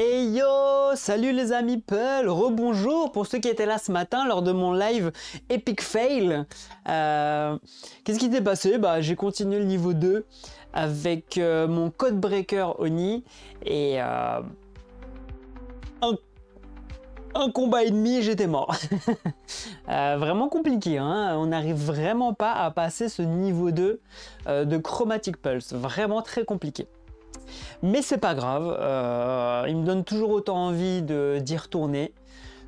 Hey yo, salut les amis Peul, rebonjour pour ceux qui étaient là ce matin lors de mon live Epic Fail. Qu'est-ce qui s'est passé? J'ai continué le niveau 2 avec mon Codebreaker Oni et un combat et demi et j'étais mort. Vraiment compliqué, hein, on n'arrive vraiment pas à passer ce niveau 2 de Chromatic Pulse, vraiment très compliqué. Mais c'est pas grave, il me donne toujours autant envie d'y retourner.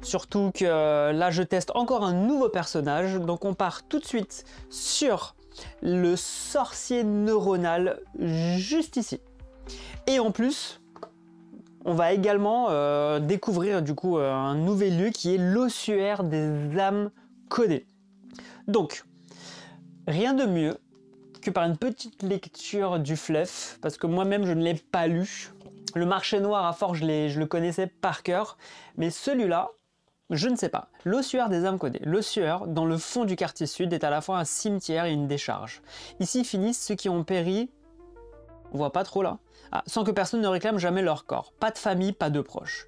Surtout que là je teste encore un nouveau personnage, donc on part tout de suite sur le sorcier neuronal juste ici. Et en plus, on va également découvrir du coup un nouvel lieu qui est l'ossuaire des âmes codées. Donc, rien de mieux que par une petite lecture du fluff, parce que moi-même je ne l'ai pas lu. Le marché noir à force je le connaissais par cœur, mais celui-là, je ne sais pas. L'ossuaire des âmes codées. L'ossuaire, dans le fond du quartier sud, est à la fois un cimetière et une décharge. Ici finissent ceux qui ont péri, on voit pas trop là, sans que personne ne réclame jamais leur corps. Pas de famille, pas de proches.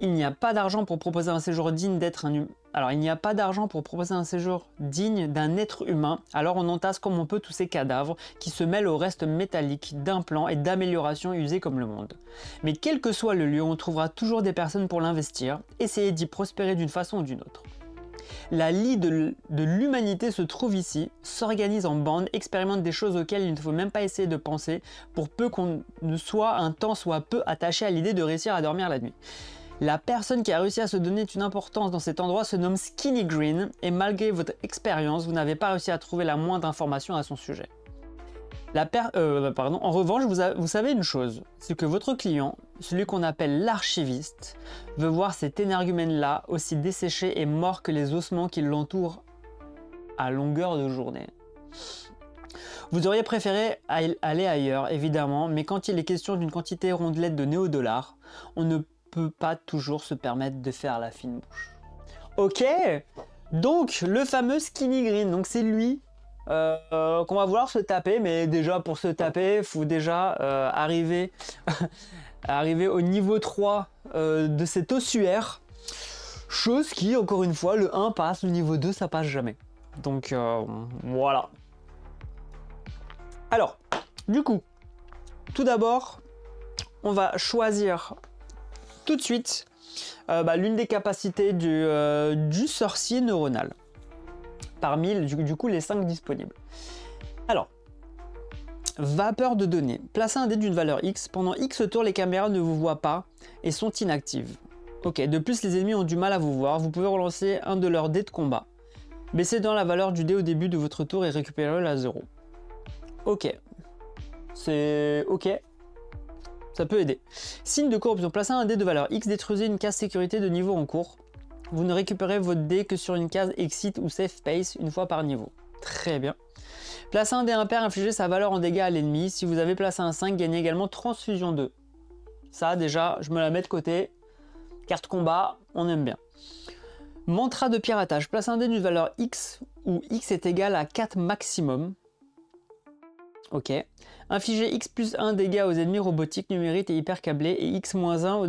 Il n'y a pas d'argent pour proposer un séjour digne d'être un humain. Alors, il n'y a pas d'argent pour proposer un séjour digne d'un être humain, alors on entasse comme on peut tous ces cadavres qui se mêlent aux restes métalliques d'implants et d'améliorations usés comme le monde. Mais quel que soit le lieu, on trouvera toujours des personnes pour l'investir, essayer d'y prospérer d'une façon ou d'une autre. La lie de l'humanité se trouve ici, s'organise en bande, expérimente des choses auxquelles il ne faut même pas essayer de penser, pour peu qu'on ne soit un tant soit peu attaché à l'idée de réussir à dormir la nuit. La personne qui a réussi à se donner une importance dans cet endroit se nomme Skinny Green, et malgré votre expérience, vous n'avez pas réussi à trouver la moindre information à son sujet. En revanche, vous savez une chose, c'est que votre client, celui qu'on appelle l'archiviste, veut voir cet énergumène-là aussi desséché et mort que les ossements qui l'entourent à longueur de journée. Vous auriez préféré aller ailleurs, évidemment, mais quand il est question d'une quantité rondelette de néo-dollars, on ne peut pas toujours se permettre de faire la fine bouche. Ok, donc le fameux Skinny Green, donc c'est lui qu'on va vouloir se taper, mais déjà pour se taper, il faut déjà arriver au niveau 3 de cet ossuaire, chose qui, encore une fois, le 1 passe, le niveau 2 ça passe jamais. Donc voilà. Alors, du coup, tout d'abord, on va choisir tout de suite l'une des capacités du sorcier neuronal, parmi du coup les 5 disponibles. Alors, vapeur de données. Placez un dé d'une valeur X. Pendant X tours, les caméras ne vous voient pas et sont inactives. Ok, de plus les ennemis ont du mal à vous voir. Vous pouvez relancer un de leurs dés de combat. Baissez dans la valeur du dé au début de votre tour et récupérez-le à 0. Ok. C'est ok. Ça peut aider. Signe de corruption. Placez un dé de valeur X, détruisez une case sécurité de niveau en cours. Vous ne récupérez votre dé que sur une case exit ou safe space une fois par niveau. Très bien. Placez un dé impair, infligez sa valeur en dégâts à l'ennemi. Si vous avez placé un 5, gagnez également transfusion 2. Ça déjà, je me la mets de côté. Carte combat, on aime bien. Mantra de piratage. Placez un dé d'une valeur X où X est égal à 4 maximum. Ok. Infligez X plus 1 dégâts aux ennemis robotiques, numériques et hyper câblés et X moins 1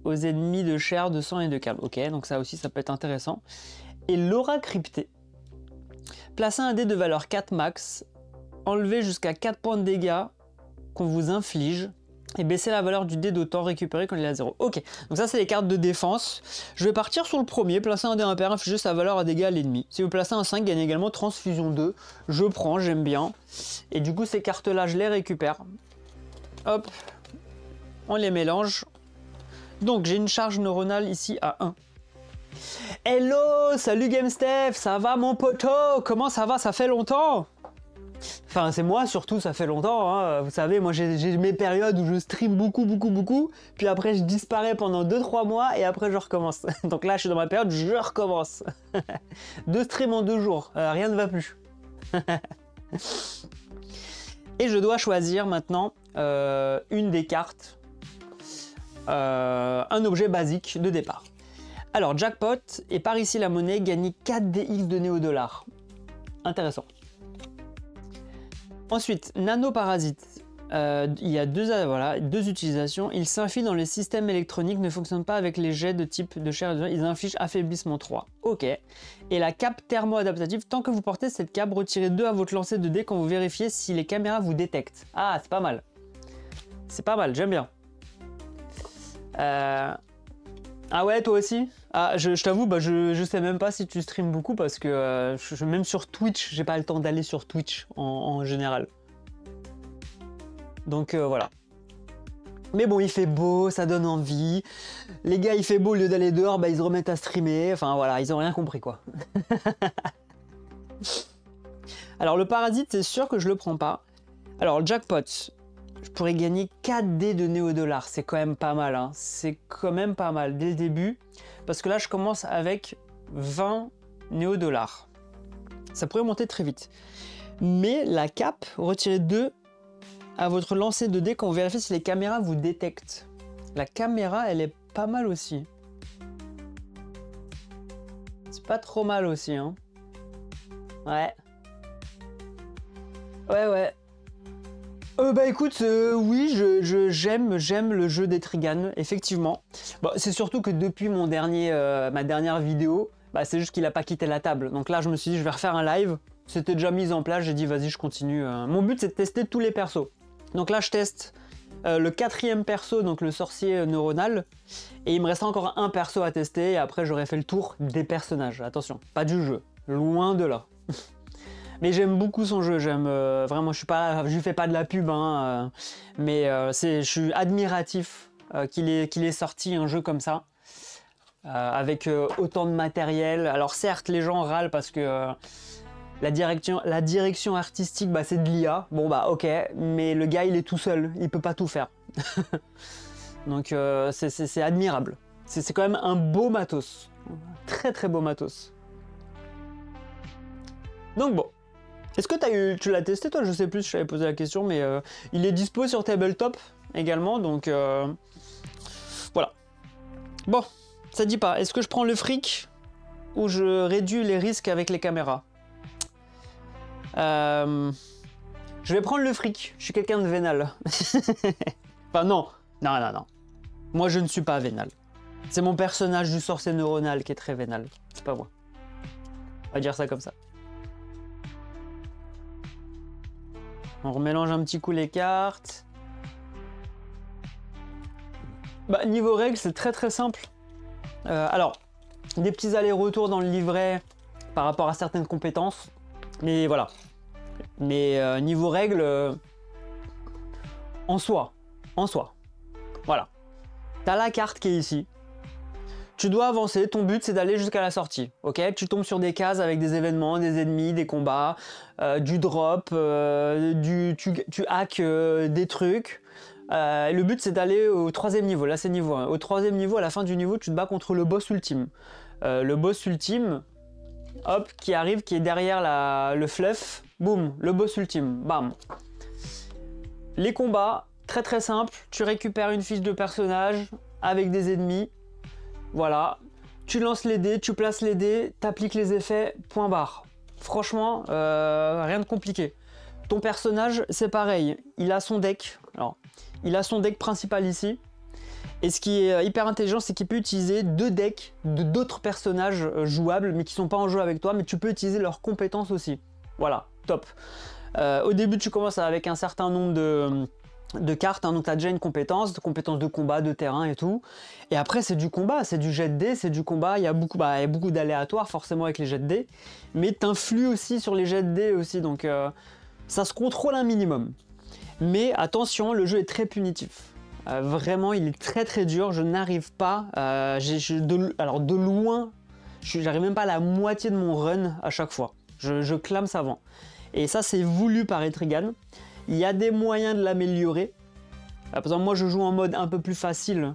aux ennemis de chair, de sang et de câble. Ok, donc ça aussi ça peut être intéressant. Et l'aura cryptée. Placez un dé de valeur 4 max, enlevez jusqu'à 4 points de dégâts qu'on vous inflige et baissez la valeur du dé d'autant récupéré quand il est à 0. Ok, donc ça c'est les cartes de défense. Je vais partir sur le premier, placer un dé impair, infliger sa valeur à dégâts à l'ennemi. Si vous placez un 5, gagnez également transfusion 2. Je prends, j'aime bien. Et du coup ces cartes là je les récupère. Hop, on les mélange. Donc j'ai une charge neuronale ici à 1. Hello, salut GameSteph, ça va mon poteau? Comment ça va? Ça fait longtemps? Enfin, c'est moi surtout, ça fait longtemps, hein. Vous savez, moi j'ai mes périodes où je stream beaucoup, puis après je disparais pendant 2-3 mois et après je recommence. Donc là, je suis dans ma période, je recommence. 2 streams en 2 jours, rien ne va plus. Et je dois choisir maintenant une des cartes, un objet basique de départ. Alors, jackpot, et par ici la monnaie, gagnez 4 DX de néo-dollars. Intéressant. Ensuite, nanoparasite. Il y a deux utilisations. Il s'infile dans les systèmes électroniques, ne fonctionne pas avec les jets de type de chair. Ils infligent affaiblissement 3. Ok. Et la cape thermo-adaptative, tant que vous portez cette cape, retirez 2 à votre lancer de dés quand vous vérifiez si les caméras vous détectent. Ah, c'est pas mal. C'est pas mal, j'aime bien. Ah ouais, toi aussi? Ah, je t'avoue, bah, je sais même pas si tu streams beaucoup parce que même sur Twitch, j'ai pas le temps d'aller sur Twitch en général. Donc voilà. Mais bon, il fait beau, ça donne envie. Les gars, il fait beau, au lieu d'aller dehors, bah, ils se remettent à streamer. Enfin voilà, ils ont rien compris quoi. Alors le parasite, c'est sûr que je le prends pas. Alors le jackpot, je pourrais gagner 4 dés de néo-dollars. C'est quand même pas mal, hein. C'est quand même pas mal dès le début. Parce que là, je commence avec 20 néo-dollars. Ça pourrait monter très vite. Mais la cape, retirez 2 à votre lancer de dés quand vous vérifiez si les caméras vous détectent. La caméra, elle est pas mal aussi. C'est pas trop mal aussi, hein. Ouais. Ouais. Bah écoute, oui, j'aime le jeu des Trigan, effectivement. Bon, c'est surtout que depuis ma dernière vidéo, bah, c'est juste qu'il a pas quitté la table. Donc là, je me suis dit, je vais refaire un live. C'était déjà mis en place, j'ai dit, vas-y, je continue. Mon but, c'est de tester tous les persos. Donc là, je teste le 4e perso, donc le sorcier neuronal. Et il me reste encore un perso à tester, et après, j'aurai fait le tour des personnages. Attention, pas du jeu, loin de là. Mais j'aime beaucoup son jeu, vraiment, je lui fais pas de la pub, hein, mais je suis admiratif qu'il ait sorti un jeu comme ça, avec autant de matériel. Alors certes, les gens râlent parce que la direction artistique, bah, c'est de l'IA. Bon bah ok, mais le gars il est tout seul, il peut pas tout faire. Donc c'est admirable. C'est quand même un beau matos, très très beau matos. Donc bon. Est-ce que tu l'as testé toi? Je sais plus, je t'avais posé la question, mais il est dispo sur Tabletop également, donc voilà. Bon, ça dit pas. Est-ce que je prends le fric ou je réduis les risques avec les caméras? Je vais prendre le fric. Je suis quelqu'un de vénal. Enfin non. Moi je ne suis pas vénal. C'est mon personnage du sorcier neuronal qui est très vénal. C'est pas moi. On va dire ça comme ça. On remélange un petit coup les cartes. Bah, niveau règles, c'est très très simple. Alors, des petits allers-retours dans le livret par rapport à certaines compétences. Mais voilà. Mais niveau règles, en soi. Voilà. T'as la carte qui est ici. Tu dois avancer, ton but c'est d'aller jusqu'à la sortie, ok? Tu tombes sur des cases avec des événements, des ennemis, des combats, du drop, tu hacks des trucs. Le but c'est d'aller au 3e niveau, là c'est niveau 1. Au 3e niveau, à la fin du niveau, tu te bats contre le boss ultime. Le boss ultime, hop, qui arrive, qui est derrière le fluff, boum, le boss ultime, bam. Les combats, très très simple, tu récupères une fiche de personnage avec des ennemis. Voilà, tu lances les dés, tu places les dés, t'appliques les effets, point barre. Franchement, rien de compliqué. Ton personnage, c'est pareil, il a son deck. Alors, il a son deck principal ici. Et ce qui est hyper intelligent, c'est qu'il peut utiliser 2 decks d'autres personnages jouables, mais qui sont pas en jeu avec toi, mais tu peux utiliser leurs compétences aussi. Voilà, top. Au début, tu commences avec un certain nombre de cartes, hein, donc tu as déjà une compétence de combat, de terrain et tout. Et après, c'est du combat, c'est du jet de dés, c'est du combat. Il y a beaucoup d'aléatoires forcément avec les jets de dés, mais tu influes aussi sur les jets de dés aussi, donc ça se contrôle un minimum. Mais attention, le jeu est très punitif. Vraiment, il est très très dur. Je n'arrive pas, alors de loin, j'arrive même pas à la moitié de mon run à chaque fois. Je clame savant. Et ça, c'est voulu par Etrigan. Il y a des moyens de l'améliorer. Par exemple, moi, je joue en mode un peu plus facile.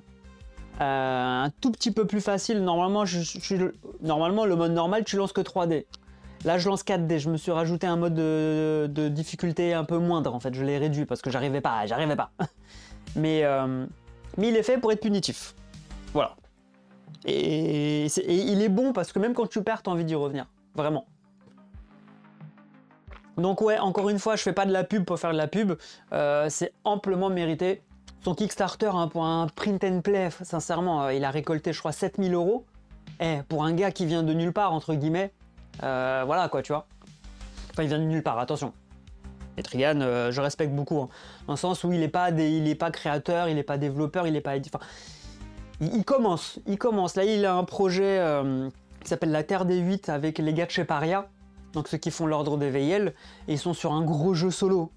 Un tout petit peu plus facile. Normalement, normalement, le mode normal, tu lances que 3 dés. Là, je lance 4 dés. Je me suis rajouté un mode de difficulté un peu moindre, en fait. Je l'ai réduit parce que j'arrivais pas. Mais il est fait pour être punitif. Voilà. Et il est bon parce que même quand tu perds, tu as envie d'y revenir. Vraiment. Donc ouais, encore une fois, je fais pas de la pub pour faire de la pub. C'est amplement mérité. Son Kickstarter hein, pour un print and play, sincèrement, il a récolté, je crois, 7000 €. Eh, pour un gars qui vient de nulle part, entre guillemets, voilà quoi, tu vois. Enfin, il vient de nulle part, attention. Etrigan, je respecte beaucoup, hein, dans le sens où il n'est pas créateur, il n'est pas développeur, il n'est pas... Enfin, il commence. Là, il a un projet qui s'appelle La Terre des 8 avec les gars de chez Paria, donc ceux qui font l'Ordre des Veyel, et ils sont sur un gros jeu solo.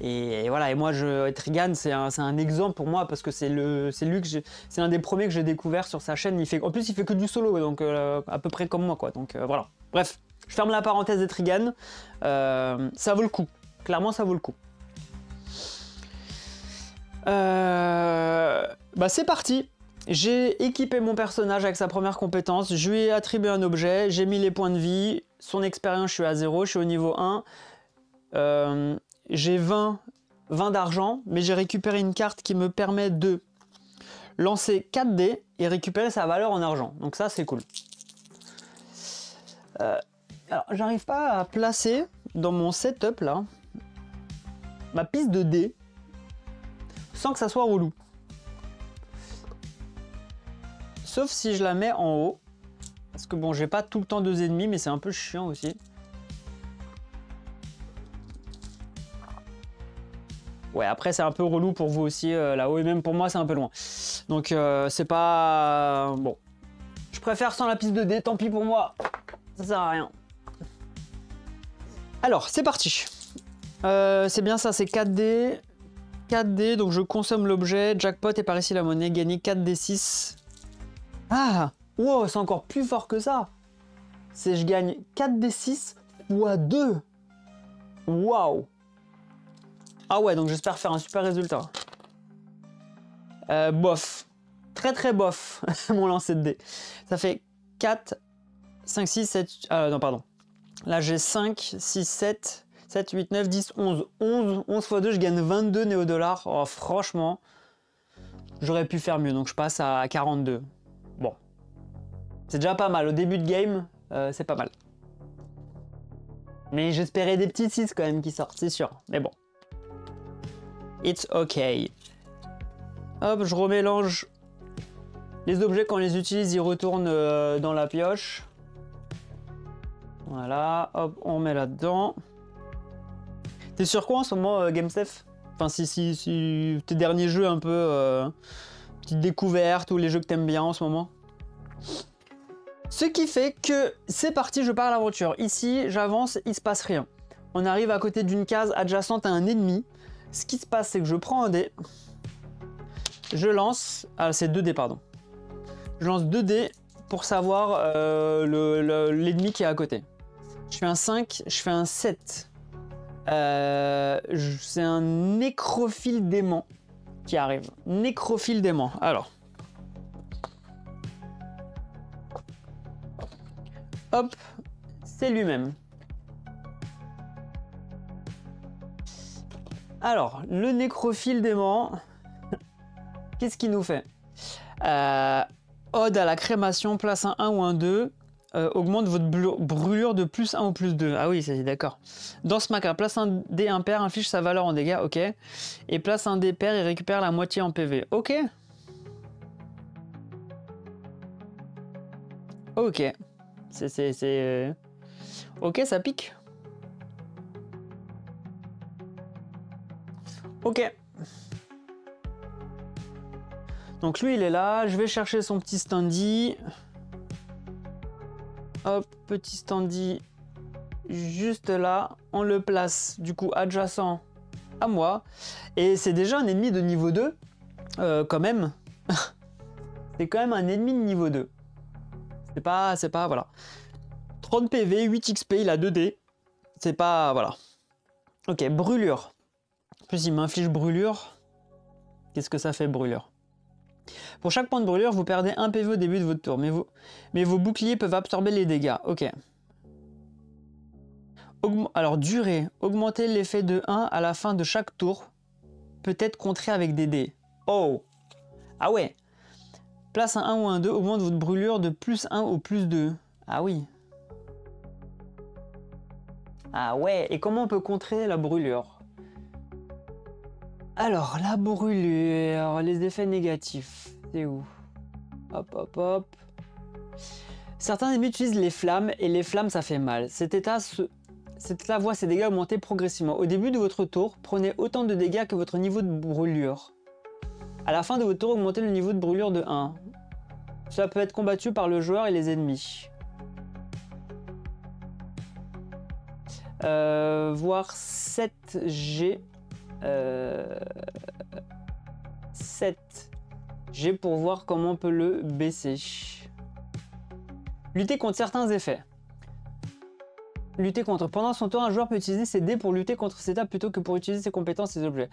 Et voilà, et moi, Etrigan, c'est un exemple pour moi, parce que c'est l'un des premiers que j'ai découvert sur sa chaîne. En plus, il fait que du solo, donc à peu près comme moi, quoi. Donc voilà. Bref, je ferme la parenthèse Etrigan. Ça vaut le coup. Clairement, ça vaut le coup. Bah c'est parti. J'ai équipé mon personnage avec sa première compétence, je lui ai attribué un objet, j'ai mis les points de vie, son expérience, je suis à 0, je suis au niveau 1. J'ai 20 d'argent, mais j'ai récupéré une carte qui me permet de lancer 4 dés et récupérer sa valeur en argent. Donc ça, c'est cool. Alors, j'arrive pas à placer dans mon setup, là, ma piste de dés, sans que ça soit relou. Sauf si je la mets en haut. Parce que bon, j'ai pas tout le temps 2 ennemis, mais c'est un peu chiant aussi. Ouais, après c'est un peu relou pour vous aussi là-haut, et même pour moi c'est un peu loin. Donc c'est pas... Bon. Je préfère sans la piste de dés, tant pis pour moi. Ça sert à rien. Alors, c'est parti. C'est bien ça, c'est 4D. 4D, donc je consomme l'objet. Jackpot et par ici la monnaie. Gagner 4D6. Ah! Wow, c'est encore plus fort que ça. C'est je gagne 4D6 x 2. Waouh! Ah ouais, donc j'espère faire un super résultat. Bof. Très très bof, mon lancer de dés. Ça fait 4, 5, 6, 7... non, pardon. Là, j'ai 5, 6, 7, 7, 8, 9, 10, 11. 11 x 2, je gagne 22 néo-dollars. Oh, franchement, j'aurais pu faire mieux. Donc, je passe à 42. Bon. C'est déjà pas mal. Au début de game, c'est pas mal. Mais j'espérais des petits 6 quand même qui sortent, c'est sûr. Mais bon. It's okay. Hop, je remélange les objets. Quand on les utilise, ils retournent dans la pioche. Voilà, hop, on met là-dedans. T'es sur quoi en ce moment, GameStef? Enfin, si tes derniers jeux un peu... petite découverte ou les jeux que t'aimes bien en ce moment. Ce qui fait que c'est parti, je pars à l'aventure. Ici, j'avance, il se passe rien. On arrive à côté d'une case adjacente à un ennemi. Ce qui se passe, c'est que je prends un dé. Je lance... Ah, c'est 2 dés, pardon. Je lance 2 dés pour savoir l'ennemi qui est à côté. Je fais un 5, je fais un 7. C'est un nécrophile dément qui arrive. Nécrophile dément. Alors. Hop, c'est lui-même. Alors, le nécrophile dément, qu'est-ce qu'il nous fait? Ode à la crémation, place un 1 ou un 2. Augmente votre brûlure de plus 1 ou plus 2. Ah oui, c'est d'accord. Dans ce maca, place un dé impair, inflige sa valeur en dégâts, ok. Et place un dé pair et récupère la moitié en PV. Ok. Ok. Ok, ça pique. Ok. Donc lui, il est là. Je vais chercher son petit standy. Hop, petit standy juste là. On le place du coup adjacent à moi. Et c'est déjà un ennemi de niveau 2. Quand même. C'est quand même un ennemi de niveau 2. C'est pas, voilà. 30 PV, 8 XP, il a 2 dés. C'est pas, voilà. Ok, brûlure. En plus, il m'inflige brûlure. Qu'est-ce que ça fait, brûlure? Pour chaque point de brûlure, vous perdez 1 PV au début de votre tour, mais vos boucliers peuvent absorber les dégâts. Ok. Alors, durée. Augmenter l'effet de 1 à la fin de chaque tour. Peut être contré avec des dés. Oh. Ah ouais. Place un 1 ou un 2, augmente votre brûlure de plus 1 ou plus 2. Ah oui. Ah ouais, et comment on peut contrer la brûlure? Alors, la brûlure, les effets négatifs, c'est où? Hop, hop, hop. Certains ennemis utilisent les flammes, et les flammes, ça fait mal. Cet état voit ses dégâts augmenter progressivement. Au début de votre tour, prenez autant de dégâts que votre niveau de brûlure. À la fin de votre tour, augmentez le niveau de brûlure de 1. Cela peut être combattu par le joueur et les ennemis. Voir 7G. 7G pour voir comment on peut le baisser. Lutter contre certains effets. Lutter contre. Pendant son tour, un joueur peut utiliser ses dés pour lutter contre cet état plutôt que pour utiliser ses compétences et ses objets.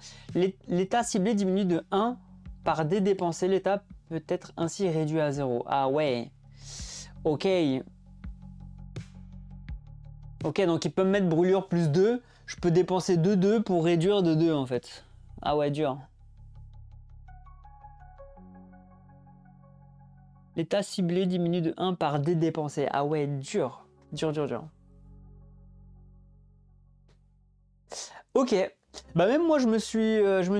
L'état ciblé diminue de 1 par dé dépensé. L'état peut être ainsi réduit à 0. Ah ouais. Ok. Ok, donc il peut me mettre brûlure plus 2. Je peux dépenser 2 pour réduire de 2 en fait. Ah ouais, dur. L'état ciblé diminue de 1 par dé dépensé. Ah ouais, dur. Dur, dur, dur. Ok. Bah même moi je me suis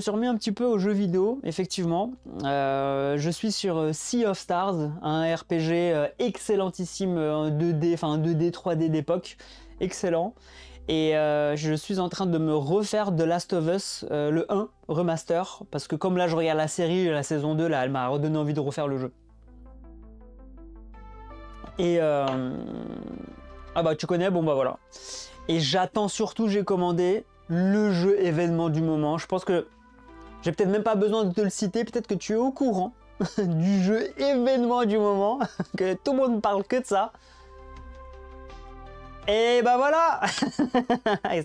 remis un petit peu aux jeux vidéo, effectivement. Je suis sur Sea of Stars, un RPG excellentissime, 2D, enfin 2D, 3D d'époque. Excellent. Et je suis en train de me refaire The Last of Us, le 1 remaster, parce que comme là je regarde la série, la saison 2, là, elle m'a redonné envie de refaire le jeu. Et ah bah tu connais, bon bah voilà. Et j'attends surtout, j'ai commandé le jeu événement du moment. Je pense que j'ai peut-être même pas besoin de te le citer, peut-être que tu es au courant du jeu événement du moment, que tout le monde parle que de ça. Et bah voilà.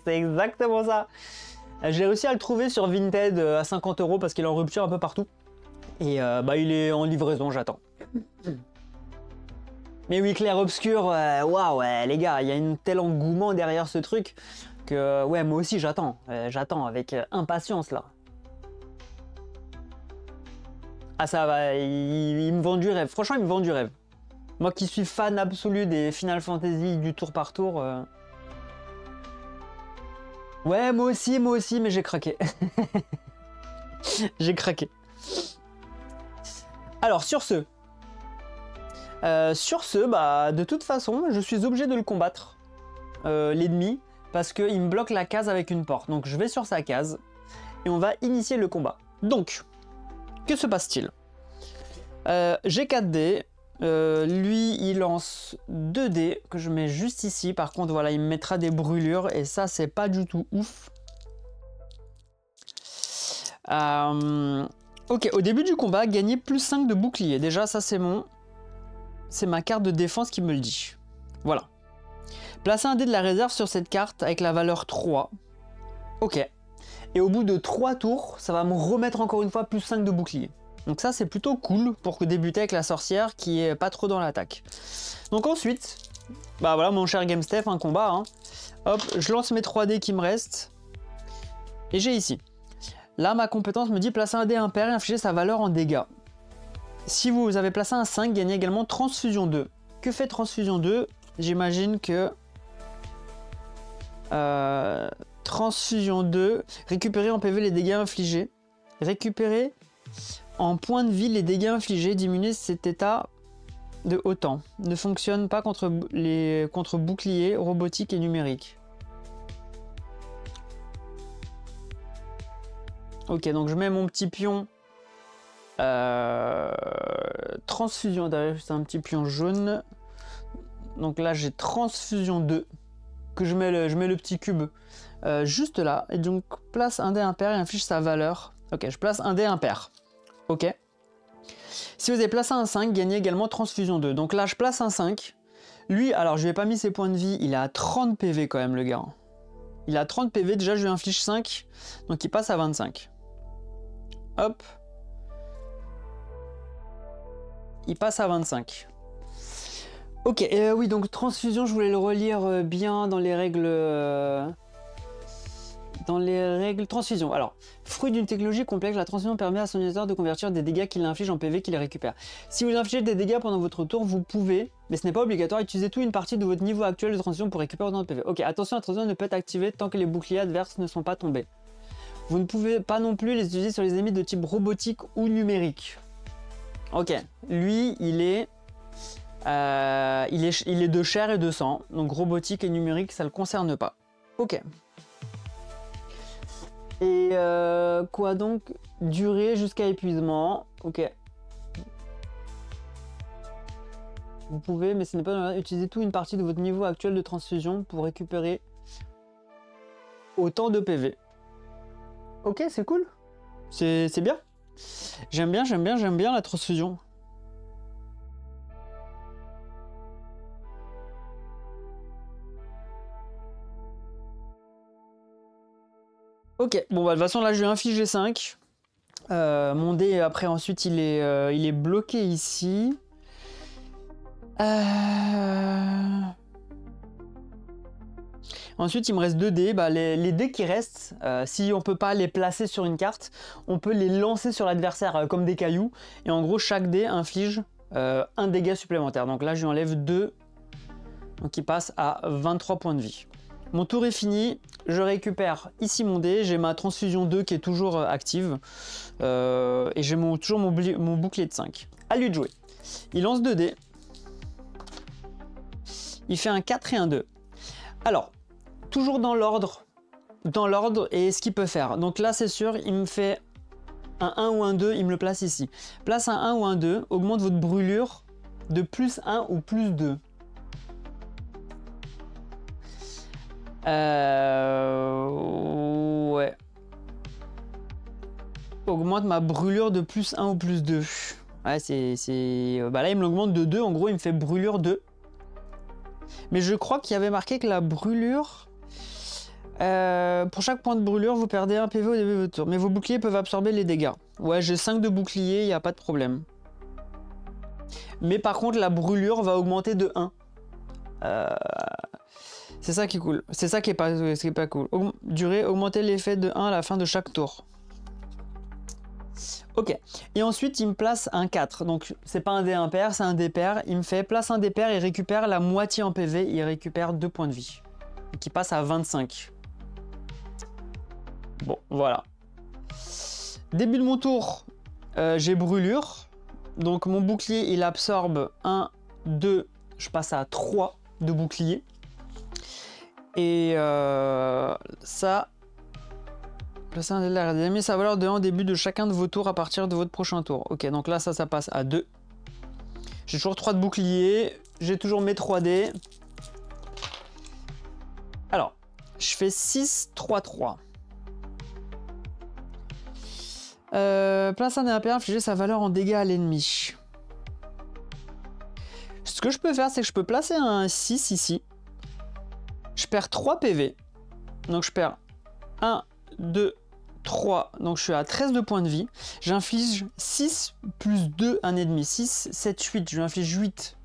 C'est exactement ça. J'ai réussi à le trouver sur Vinted à 50 € parce qu'il est en rupture un peu partout. Et bah il est en livraison, j'attends. Mais oui, Clair Obscur, waouh, les gars, il y a un tel engouement derrière ce truc que ouais, moi aussi j'attends. J'attends avec impatience là. Ah ça va, il me vend du rêve. Franchement, il me vend du rêve. Moi qui suis fan absolu des Final Fantasy du tour par tour. Ouais, moi aussi, mais j'ai craqué. J'ai craqué. Alors, sur ce, bah, de toute façon, je suis obligé de le combattre, l'ennemi, parce qu'il me bloque la case avec une porte. Donc, je vais sur sa case, et on va initier le combat. Donc, que se passe-t-il? J'ai 4 dés. Lui, il lance 2 dés que je mets juste ici. Par contre, voilà, il me mettra des brûlures et ça, c'est pas du tout ouf. Ok, au début du combat, gagner plus 5 de bouclier. Déjà, ça, c'est ma carte de défense qui me le dit. Voilà. Placer un dé de la réserve sur cette carte avec la valeur 3. Ok. Et au bout de 3 tours, ça va me remettre encore une fois plus 5 de bouclier. Donc ça, c'est plutôt cool pour débuter avec la sorcière qui est pas trop dans l'attaque. Donc ensuite, bah voilà, mon cher GameStef, un combat. Hein. Hop, je lance mes 3 dés qui me restent. Et j'ai ici. Là, ma compétence me dit placer un dé impair et infliger sa valeur en dégâts. Si vous avez placé un 5, gagnez également Transfusion 2. Que fait Transfusion 2? J'imagine que... Transfusion 2, récupérer en PV les dégâts infligés. Récupérer en points de vie les dégâts infligés, diminuer cet état de autant. Ne fonctionne pas contre boucliers, robotiques et numériques. Ok, donc je mets mon petit pion. Transfusion, derrière c'est un petit pion jaune. Donc là j'ai Transfusion 2. Que je mets le petit cube juste là. Et donc place un dé impair et inflige sa valeur. Ok, je place un dé impair. Ok. Si vous avez placé un 5, gagnez également Transfusion 2. Donc là, je place un 5. Lui, alors je lui ai pas mis ses points de vie. Il est à 30 PV quand même, le gars. Il a 30 PV. Déjà, je lui inflige 5. Donc il passe à 25. Hop. Il passe à 25. Ok, oui, donc Transfusion, je voulais le relire bien dans les règles... dans les règles transfusion. Alors, fruit d'une technologie complexe, la transfusion permet à son utilisateur de convertir des dégâts qu'il inflige en PV qu'il les récupère. Si vous infligez des dégâts pendant votre tour, vous pouvez, mais ce n'est pas obligatoire, utiliser tout ou une partie de votre niveau actuel de transfusion pour récupérer autant de PV. Ok, attention, la transfusion ne peut être activée tant que les boucliers adverses ne sont pas tombés. Vous ne pouvez pas non plus les utiliser sur les ennemis de type robotique ou numérique. Ok, lui, il est de chair et de sang, donc robotique et numérique, ça le concerne pas. Ok. Et quoi donc? Durée jusqu'à épuisement. Ok. Vous pouvez, mais ce n'est pas utiliser tout une partie de votre niveau actuel de transfusion pour récupérer autant de PV. Ok, c'est cool. C'est bien. J'aime bien la transfusion. Ok, bon bah de toute façon là je lui ai infligé 5. Mon dé après ensuite il est bloqué ici. Ensuite il me reste 2 dés. Bah, les dés qui restent, si on peut pas les placer sur une carte, on peut les lancer sur l'adversaire comme des cailloux. Et en gros chaque dé inflige un dégât supplémentaire. Donc là je lui enlève 2. Donc il passe à 23 points de vie. Mon tour est fini, je récupère ici mon dé, j'ai ma transfusion 2 qui est toujours active, et j'ai toujours mon bouclier de 5. À lui de jouer. Il lance 2 dés, il fait un 4 et un 2. Alors, toujours dans l'ordre, et ce qu'il peut faire. Donc là c'est sûr, il me fait un 1 ou un 2, il me le place ici. Place un 1 ou un 2, augmente votre brûlure de plus 1 ou plus 2. Ouais. Augmente ma brûlure de plus 1 ou plus 2. Ouais, bah là, il me l'augmente de 2. En gros, il me fait brûlure 2. Mais je crois qu'il y avait marqué que la brûlure... pour chaque point de brûlure, vous perdez un PV au début de votre tour. Mais vos boucliers peuvent absorber les dégâts. Ouais, j'ai 5 de boucliers, il n'y a pas de problème. Mais par contre, la brûlure va augmenter de 1. C'est ça qui est cool. C'est ça qui est pas cool. Durée, augmenter l'effet de 1 à la fin de chaque tour. Ok. Et ensuite, il me place un 4. Donc, c'est pas un dé impair, c'est un dé pair. Il me fait place un dé pair et récupère la moitié en PV. Il récupère 2 points de vie. Et qui passe à 25. Bon, voilà. Début de mon tour, j'ai brûlure. Donc, mon bouclier, il absorbe 1, 2, je passe à 3 de bouclier. Et ça, placer un dé de la mis sa valeur de 1 au début de chacun de vos tours à partir de votre prochain tour. Ok, donc là, ça passe à 2. J'ai toujours 3 de bouclier. J'ai toujours mes 3 dés. Alors, je fais 6, 3, 3. Place un dé impair, infliger sa valeur en dégâts à l'ennemi. Ce que je peux faire, c'est que je peux placer un 6 ici. Je perds 3 PV. Donc je perds 1, 2, 3. Donc je suis à 13 de points de vie. J'inflige 6 plus 2, un ennemi. 6, 7, 8. Je lui inflige 8.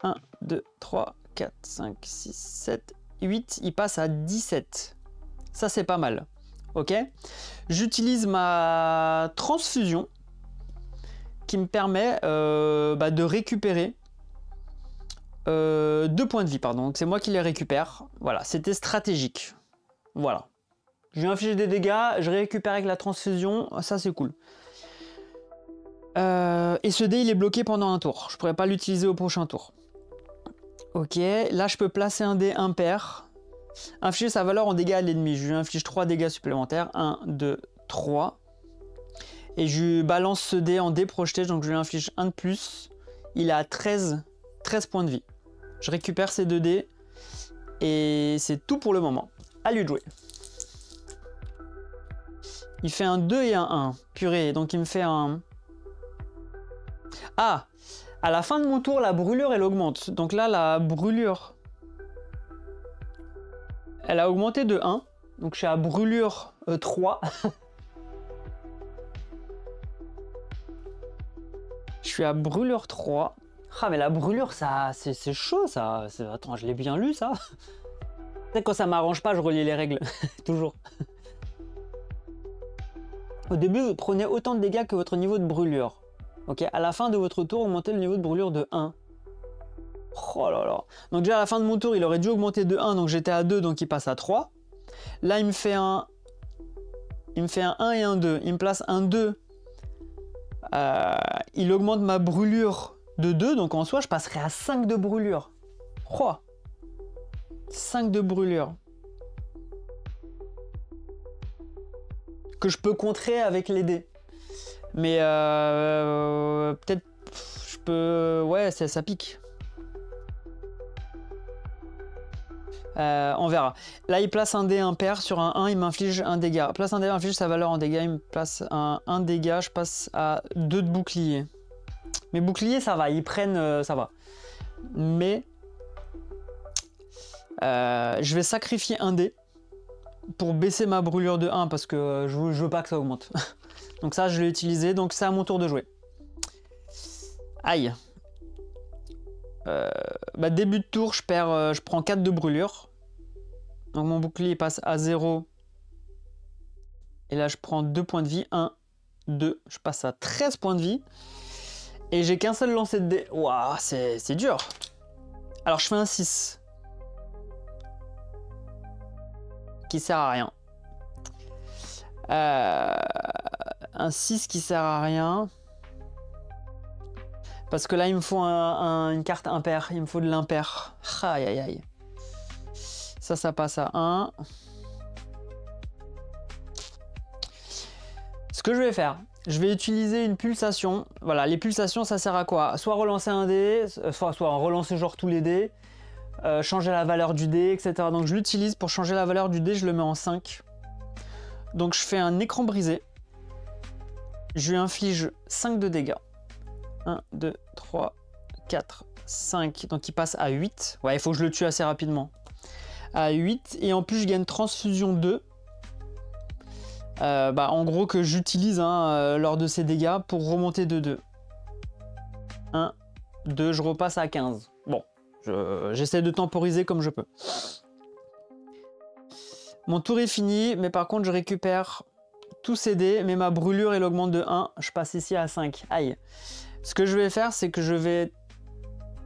1, 2, 3, 4, 5, 6, 7, 8. Il passe à 17. Ça, c'est pas mal. Ok. J'utilise ma transfusion qui me permet de récupérer 2 points de vie, pardon. Donc c'est moi qui les récupère. Voilà, c'était stratégique. Voilà. Je lui ai infligé des dégâts, je récupère avec la transfusion. Ça, c'est cool. Et ce dé, il est bloqué pendant un tour. Je pourrais pas l'utiliser au prochain tour. Ok, là, je peux placer un dé impair. Infliger sa valeur en dégâts à l'ennemi. Je lui inflige 3 dégâts supplémentaires. 1, 2, 3. Et je balance ce dé en dé projeté. Donc je lui inflige 1 de plus. Il est à 13 points de vie. Je récupère ces 2 dés. Et c'est tout pour le moment. À lui de jouer. Il fait un 2 et un 1. Purée, donc il me fait un... Ah! À la fin de mon tour, la brûlure, elle augmente. Donc là, la brûlure... Elle a augmenté de 1. Donc je suis à brûlure 3. Je suis à brûlure 3. Ah mais la brûlure, ça, c'est chaud ça. Attends, je l'ai bien lu ça. Peut-être quand ça m'arrange pas, je relis les règles. Toujours. Au début, vous prenez autant de dégâts que votre niveau de brûlure. Ok, à la fin de votre tour, augmentez le niveau de brûlure de 1. Oh là là. Donc déjà à la fin de mon tour, il aurait dû augmenter de 1, donc j'étais à 2, donc il passe à 3. Là, il me fait un 1 et un 2. Il me place un 2. Il augmente ma brûlure de 2, donc en soi, je passerai à 5 de brûlure. Oh. 5 de brûlure. Que je peux contrer avec les dés. Mais peut-être je peux... Ouais, ça pique. On verra. Là, il place un dé impair sur un 1, il m'inflige un dégât. Place un dé, inflige sa valeur en dégâts, il me place un dégât, je passe à 2 de bouclier. Mes boucliers, ça va, ils prennent, ça va. Mais je vais sacrifier un dé pour baisser ma brûlure de 1 parce que je veux pas que ça augmente. Donc ça, je l'ai utilisé, donc c'est à mon tour de jouer. Aïe. Début de tour, je prends 4 de brûlure. Donc mon bouclier passe à 0. Et là, je prends 2 points de vie. 1, 2. Je passe à 13 points de vie. Et j'ai qu'un seul lancer de dés. Waouh, c'est dur. Alors, je fais un 6. Qui sert à rien. Un 6 qui sert à rien. Parce que là, il me faut une carte impair. Il me faut de l'impair. Aïe, aïe, aïe. Ça passe à 1. Ce que je vais faire, je vais utiliser une pulsation. Voilà, les pulsations, ça sert à quoi? Soit relancer un dé, soit relancer genre tous les dés, changer la valeur du dé, etc. Donc je l'utilise pour changer la valeur du dé, je le mets en 5. Donc je fais un écran brisé. Je lui inflige 5 de dégâts. 1, 2, 3, 4, 5. Donc il passe à 8. Ouais, il faut que je le tue assez rapidement. À 8. Et en plus, je gagne transfusion 2. En gros, que j'utilise lors de ces dégâts pour remonter de 2. 1, 2, je repasse à 15. Bon, j'essaie de temporiser comme je peux. Mon tour est fini, mais par contre, je récupère tous ces dés, mais ma brûlure, elle augmente de 1. Je passe ici à 5. Aïe. Ce que je vais faire, c'est que je vais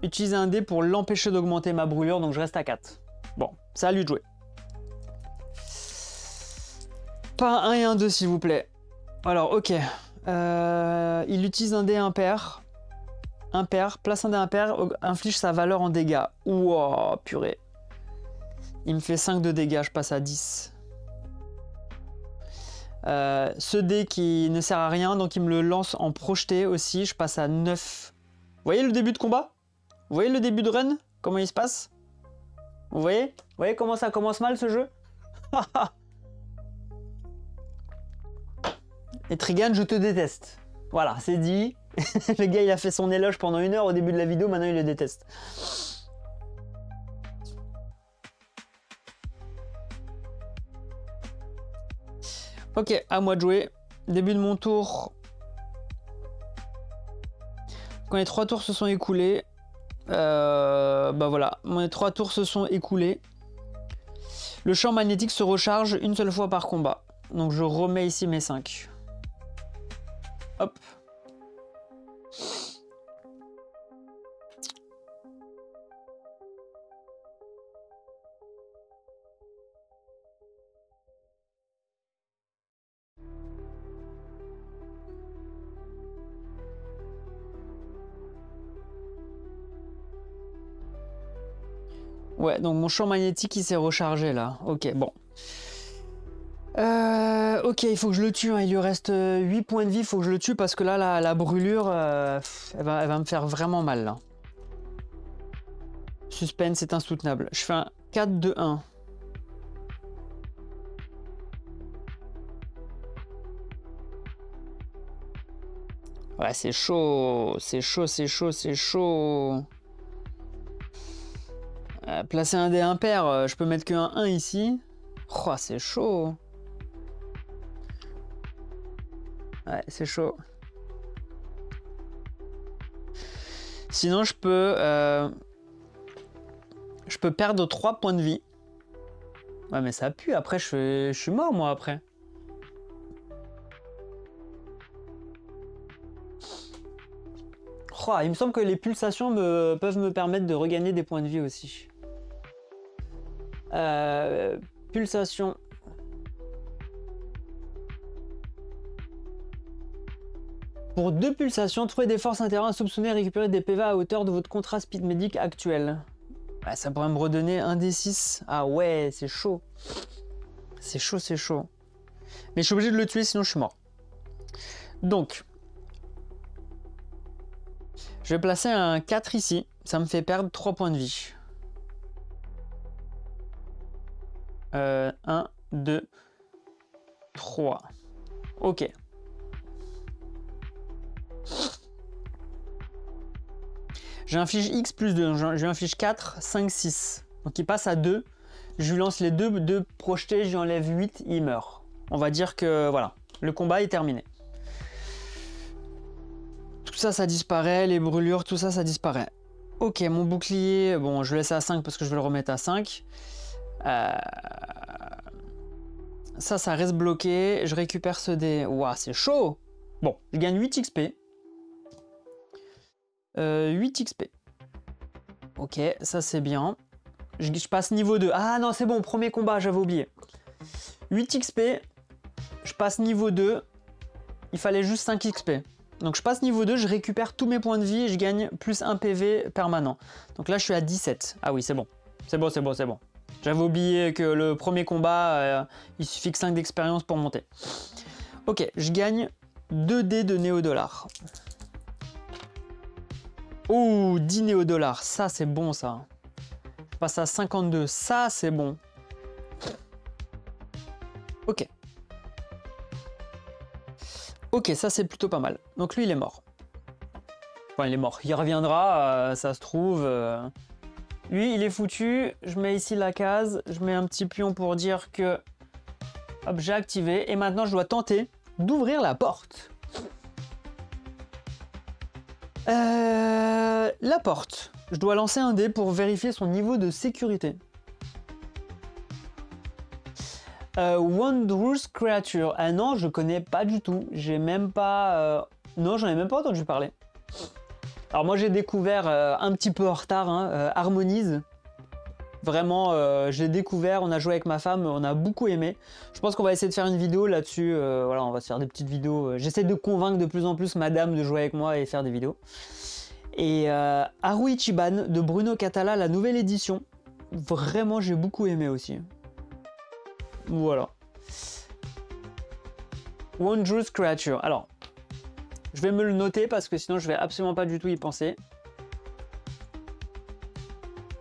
utiliser un dé pour l'empêcher d'augmenter ma brûlure, donc je reste à 4. Bon, c'est à lui de jouer. Pas un 1 et un 2, s'il vous plaît. Alors, ok. Il utilise un dé impair. Impair, place un dé impair, inflige sa valeur en dégâts. Ouah, purée. Il me fait 5 de dégâts, je passe à 10. Ce dé qui ne sert à rien, donc il me le lance en projeté aussi, je passe à 9. Vous voyez le début de combat? Vous voyez le début de run? Comment il se passe? Vous voyez comment ça commence mal ce jeu? Et Trigan, je te déteste. Voilà, c'est dit. Le gars, il a fait son éloge pendant 1 heure au début de la vidéo, maintenant il le déteste. Ok, à moi de jouer. Début de mon tour. Quand les 3 tours se sont écoulés, voilà, mes 3 tours se sont écoulés. Le champ magnétique se recharge une seule fois par combat. Donc je remets ici mes 5. Hop. Ouais, donc mon champ magnétique il s'est rechargé là. Ok, bon. Ok, il faut que je le tue, hein. Il lui reste 8 points de vie, il faut que je le tue parce que là, la brûlure, elle va me faire vraiment mal là. Suspense, c'est insoutenable. Je fais un 4-2-1. Ouais, c'est chaud, c'est chaud, c'est chaud, c'est chaud. Placer un dé impair, je peux mettre qu'un 1 ici. Oh, c'est chaud. Ouais, c'est chaud. Sinon, je peux perdre 3 points de vie. Ouais, mais ça pue. Après, je suis mort, moi, après. Oh, il me semble que les pulsations peuvent me permettre de regagner des points de vie aussi. Pulsation. Pour 2 pulsations, trouvez des forces intérieures insoupçonnées et récupérez des PV à hauteur de votre contrat speed médic actuel. Ouais, ça pourrait me redonner un des 6. Ah ouais, c'est chaud. C'est chaud, c'est chaud. Mais je suis obligé de le tuer, sinon je suis mort. Donc, je vais placer un 4 ici. Ça me fait perdre 3 points de vie. 1, 2, 3. Ok. J'inflige X plus 2. Je lui inflige 4, 5, 6. Donc il passe à 2. Je lui lance les deux projetés, je lui enlève 8, il meurt. On va dire que voilà, le combat est terminé. Tout ça, ça disparaît, les brûlures, tout ça, ça disparaît. Ok, mon bouclier, bon, je le laisse à 5 parce que je vais le remettre à 5. Ça reste bloqué. Je récupère ce dé. Ouah, c'est chaud. Bon, je gagne 8 XP. 8 XP. Ok, ça c'est bien. Je passe niveau 2. Ah non, c'est bon, premier combat, j'avais oublié. 8 XP. Je passe niveau 2. Il fallait juste 5 XP. Donc je passe niveau 2, je récupère tous mes points de vie et je gagne plus 1 PV permanent. Donc là, je suis à 17. Ah oui, c'est bon. C'est bon, c'est bon, c'est bon. J'avais oublié que le premier combat, il suffit que 5 d'expérience pour monter. Ok, je gagne 2 dés de néo-dollars. Oh, 10 néo-dollars. Ça, c'est bon, ça. Je passe à 52. Ça, c'est bon. Ok. Ok, ça, c'est plutôt pas mal. Donc lui, il est mort. Enfin, il est mort. Il reviendra, ça se trouve... Lui, il est foutu. Je mets ici la case. Je mets un petit pion pour dire que... Hop, j'ai activé. Et maintenant, je dois tenter d'ouvrir la porte. La porte. Je dois lancer un dé pour vérifier son niveau de sécurité. Wondrous Creature. Ah non, je connais pas du tout. J'ai même pas... Non, j'en ai même pas entendu parler. Alors moi j'ai découvert un petit peu en retard, hein, Harmonise. Vraiment, j'ai découvert, on a joué avec ma femme, on a beaucoup aimé. Je pense qu'on va essayer de faire une vidéo là-dessus. Voilà, on va se faire des petites vidéos. J'essaie de convaincre de plus en plus madame de jouer avec moi et faire des vidéos. Et Haru Ichiban de Bruno Catala, la nouvelle édition. Vraiment, j'ai beaucoup aimé aussi. Voilà. Wondrous Creature. Alors, je vais me le noter parce que sinon je vais absolument pas du tout y penser.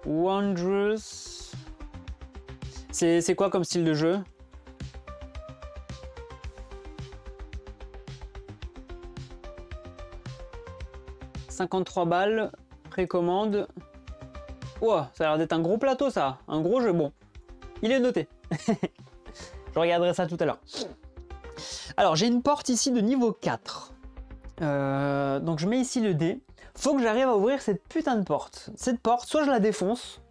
Wondrous. C'est quoi comme style de jeu? « 53 balles, précommande. » Ouah, ça a l'air d'être un gros plateau ça, un gros jeu. Bon, il est noté. Je regarderai ça tout à l'heure. Alors, j'ai une porte ici de niveau 4. Donc je mets ici le dé. Faut que j'arrive à ouvrir cette putain de porte. Cette porte, soit je la défonce,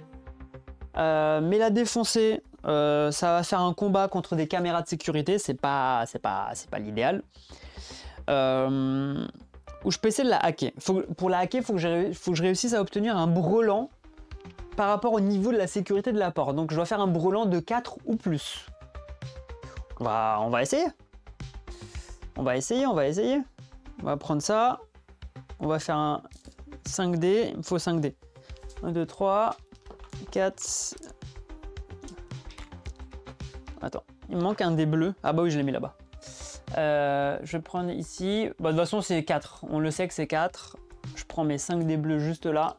mais la défoncer, ça va faire un combat contre des caméras de sécurité. C'est pas l'idéal. Ou je peux essayer de la hacker. Pour la hacker, faut que je réussisse à obtenir un brelan par rapport au niveau de la sécurité de la porte. Donc je dois faire un brelan de 4 ou plus. On va essayer. On va essayer. On va prendre ça. On va faire un 5D. Il me faut 5D. 1, 2, 3, 4. Attends, il me manque un dé bleu. Ah bah oui, je l'ai mis là-bas. Je vais prendre ici. Bah, de toute façon, c'est 4. On le sait que c'est 4. Je prends mes 5 dés bleus juste là.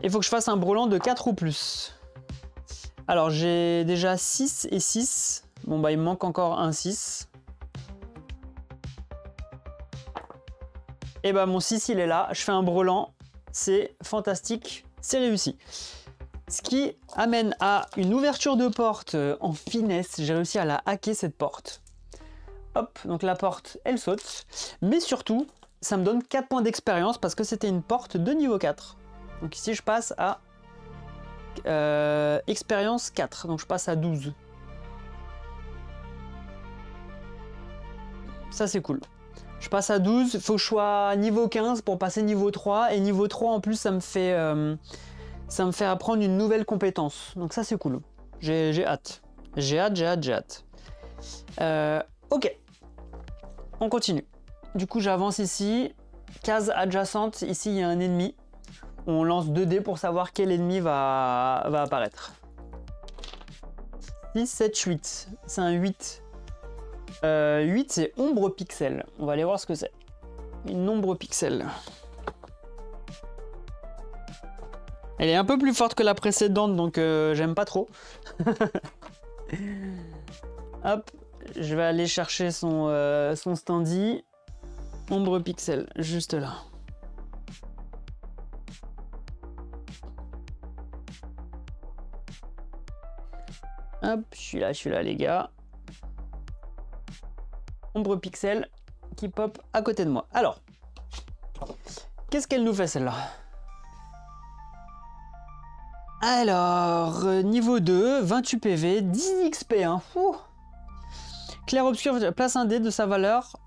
Il faut que je fasse un brelan de 4 ou plus. Alors, j'ai déjà 6 et 6. Bon, bah, il me manque encore un 6. Et bah, mon 6, il est là. Je fais un brelan. C'est fantastique. C'est réussi. Ce qui amène à une ouverture de porte en finesse. J'ai réussi à la hacker, cette porte. Hop, donc la porte, elle saute. Mais surtout, ça me donne 4 points d'expérience parce que c'était une porte de niveau 4. Donc ici, je passe à Expérience 4, donc je passe à 12. Ça c'est cool. Je passe à 12, il faut que je sois niveau 15 pour passer niveau 3. Et niveau 3 en plus ça me fait apprendre une nouvelle compétence. Donc ça c'est cool. J'ai hâte. J'ai hâte. Ok. On continue. Du coup j'avance ici. Case adjacente, ici il y a un ennemi. On lance 2 dés pour savoir quel ennemi va apparaître. 6, 7, 8. C'est un 8. 8 c'est ombre pixel. On va aller voir ce que c'est. Une ombre pixel. Elle est un peu plus forte que la précédente, donc j'aime pas trop. Hop, je vais aller chercher son standy. Ombre pixel, juste là. Hop, je suis là les gars. Ombre pixel qui pop à côté de moi. Alors, qu'est-ce qu'elle nous fait celle-là? Alors, niveau 2, 28 PV, 10 XP. Hein. Clair obscur, place un dé de sa valeur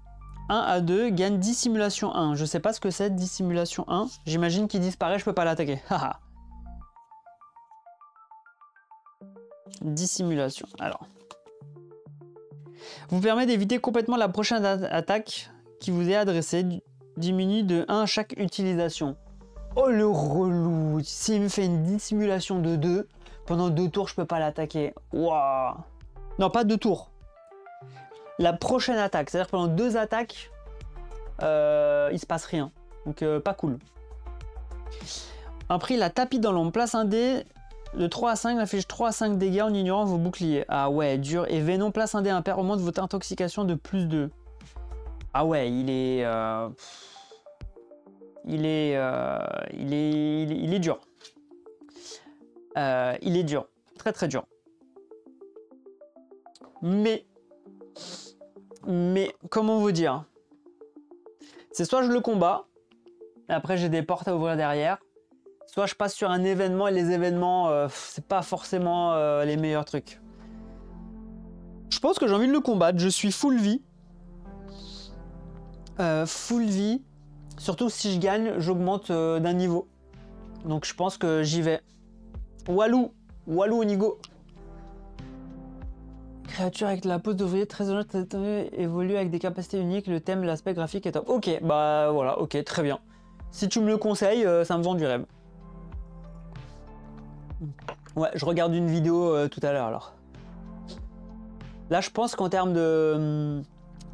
1 à 2, gagne dissimulation 1. Je sais pas ce que c'est, dissimulation 1. J'imagine qu'il disparaît, je peux pas l'attaquer. Dissimulation. Alors. Vous permet d'éviter complètement la prochaine attaque qui vous est adressée. Diminue de 1 à chaque utilisation. Oh le relou. S'il me fait une dissimulation de 2, pendant 2 tours, je peux pas l'attaquer. Waouh. Non, pas 2 tours. La prochaine attaque. C'est-à-dire pendant 2 attaques, il se passe rien. Donc pas cool. Après, la tapis dans l'ombre. Place un dé. De 3 à 5, affiche 3 à 5 dégâts en ignorant vos boucliers. Ah ouais, dur. Et Venom, place un dé impair, augmente votre intoxication de plus 2. Ah ouais, il est dur. Il est dur. Très très dur. Mais, comment vous dire? C'est soit je le combats, et après j'ai des portes à ouvrir derrière, soit je passe sur un événement, et les événements, c'est pas forcément les meilleurs trucs. Je pense que j'ai envie de le combattre. Je suis full vie. Full vie. Surtout si je gagne, j'augmente d'un niveau. Donc je pense que j'y vais. Walou Onigo. Créature avec la pose d'ouvrier très honnête, évolue avec des capacités uniques. Le thème, l'aspect graphique est top. Ok, bah voilà, ok, très bien. Si tu me le conseilles, ça me vend du rêve. Ouais, je regarde une vidéo tout à l'heure alors. Là, je pense qu'en termes de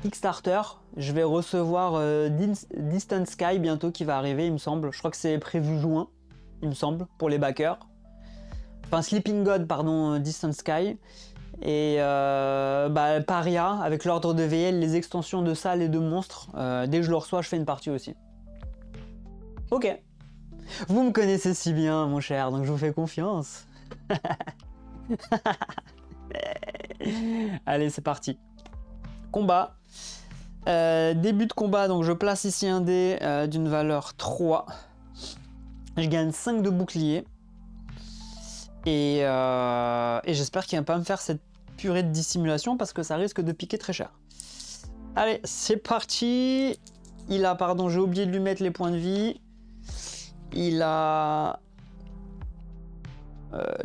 Kickstarter, je vais recevoir Distant Sky bientôt qui va arriver, il me semble. Je crois que c'est prévu juin, il me semble, pour les backers. Enfin, Sleeping God, pardon, Distant Sky. Et Paria, avec l'ordre de VL, les extensions de salles et de monstres. Dès que je le reçois, je fais une partie aussi. Ok. Vous me connaissez si bien, mon cher, donc je vous fais confiance. Allez, c'est parti. Combat. Début de combat, donc je place ici un dé d'une valeur 3. Je gagne 5 de bouclier. Et j'espère qu'il ne va pas me faire cette purée de dissimulation parce que ça risque de piquer très cher. Allez, c'est parti. Il a, pardon, j'ai oublié de lui mettre les points de vie. Il a...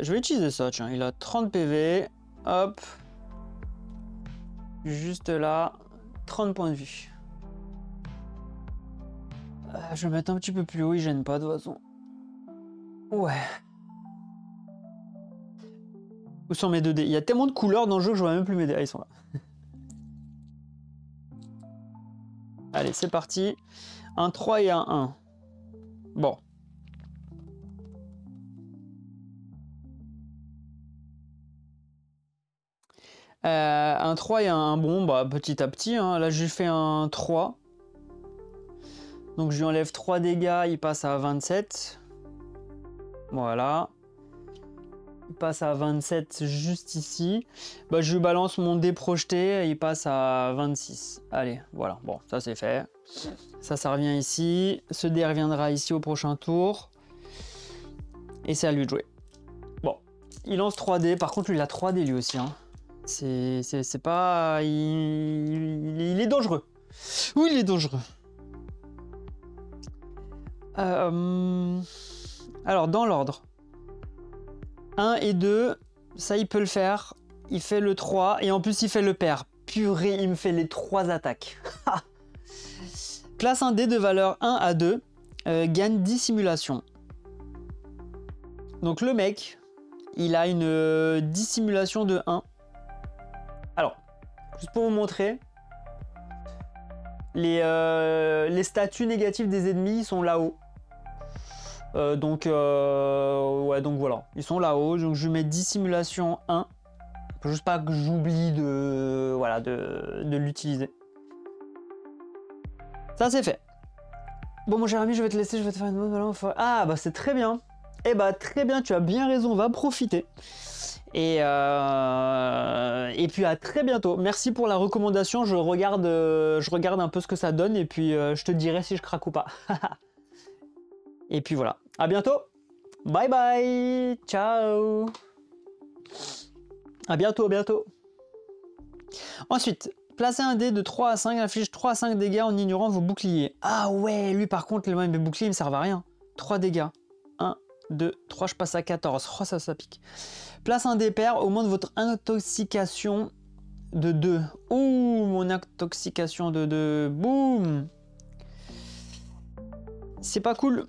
je vais utiliser ça, tiens. Il a 30 PV. Hop. Juste là. 30 points de vie. Je vais mettre un petit peu plus haut, il gêne pas de toute façon. Ouais. Où sont mes 2 dés? Il y a tellement de couleurs dans le jeu que je vois même plus mes dés. Ah, ils sont là. Allez, c'est parti. Un 3 et un 1. Bon. Un 3 et un 1. Bon, bah, petit à petit. Hein. Là, j'ai fait un 3. Donc, je lui enlève 3 dégâts. Il passe à 27. Voilà. Il passe à 27 juste ici. Bah, je lui balance mon dé projeté. Il passe à 26. Allez, voilà. Bon, ça c'est fait. Ça revient ici. Ce dé reviendra ici au prochain tour. Et c'est à lui de jouer. Il lance 3D. Par contre, lui, il a 3D lui aussi. Hein. C'est pas... Il est dangereux. Oui, il est dangereux. Alors, dans l'ordre. 1 et 2, ça, il peut le faire. Il fait le 3 et en plus, il fait le pair. Purée, il me fait les 3 attaques. Classe un dé de valeur 1 à 2. Gagne dissimulation. Donc, le mec, il a une dissimulation de 1. Alors, juste pour vous montrer, les statuts négatifs des ennemis sont là-haut. Ouais, donc voilà, ils sont là-haut. Donc je mets dissimulation 1. Faut juste pas que j'oublie de l'utiliser. Ça c'est fait. Bon mon cher ami, je vais te laisser, je vais te faire une bonne. Ah bah c'est très bien. Eh bah très bien, tu as bien raison, on va profiter. Et puis à très bientôt. Merci pour la recommandation. Je regarde un peu ce que ça donne et puis je te dirai si je craque ou pas. Et puis voilà. À bientôt. Bye bye. Ciao. À bientôt, à bientôt. Ensuite, placez un dé de 3 à 5, inflige 3 à 5 dégâts en ignorant vos boucliers. Ah ouais, lui par contre, les boucliers, ils me servent à rien. 3 dégâts. 1, 2, 3, je passe à 14. Oh, ça pique. Place un dé pair, augmente votre intoxication de 2. Ouh, mon intoxication de 2. Boum. C'est pas cool.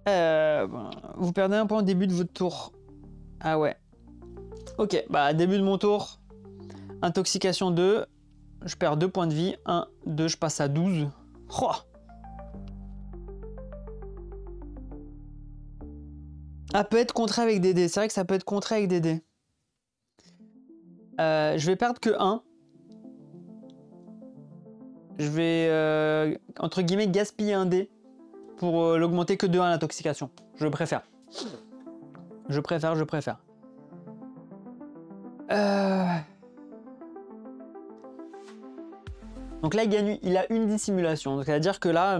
Vous perdez un point au début de votre tour. Ah ouais. Ok, bah début de mon tour. Intoxication 2. Je perds 2 points de vie. 1, 2, je passe à 12. Oh. Ça peut être contré avec des dés. C'est vrai que ça peut être contré avec des dés. Je vais perdre que 1. Je vais, entre guillemets, gaspiller un dé pour l'augmenter que de 1 à l'intoxication. Je préfère. Je préfère. Donc là, il a une dissimulation. Donc, c'est-à-dire que là,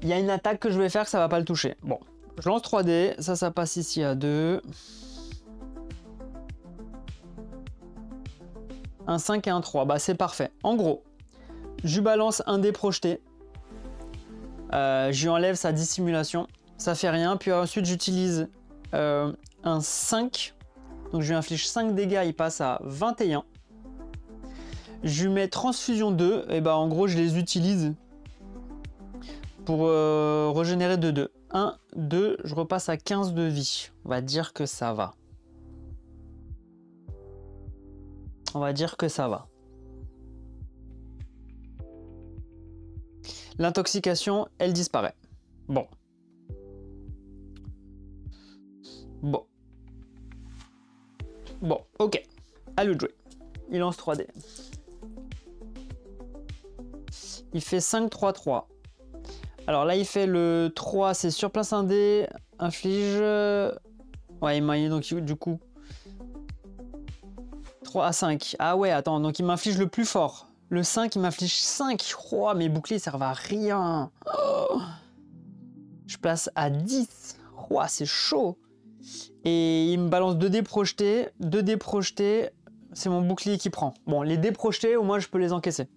il y a une attaque que je vais faire que ça va pas le toucher. Bon, je lance 3D. Ça passe ici à 2. Un 5 et un 3. Bah, c'est parfait. En gros, je lui balance un dé projeté. Je lui enlève sa dissimulation. Ça fait rien. Puis ensuite, j'utilise un 5. Donc, je lui inflige 5 dégâts. Il passe à 21. Je lui mets transfusion 2. Et bah, en gros, je les utilise pour régénérer de 2. 1, 2. Je repasse à 15 de vie. On va dire que ça va. L'intoxication, elle disparaît. Bon, ok. À lui de jouer. Il lance 3D. Il fait 5, 3, 3. Alors là, il fait le 3, c'est sur place un dé, inflige... Ouais, il m'a donc du coup... 3 à 5. Ah ouais, attends, donc il m'inflige le plus fort. Le 5, il m'inflige 5. Oh, mes boucliers servent à rien. Oh. Je place à 10. Oh, c'est chaud. Et il me balance 2 dés projetés. 2 dés projetés, c'est mon bouclier qui prend. Bon, les dés projetés, au moins, je peux les encaisser.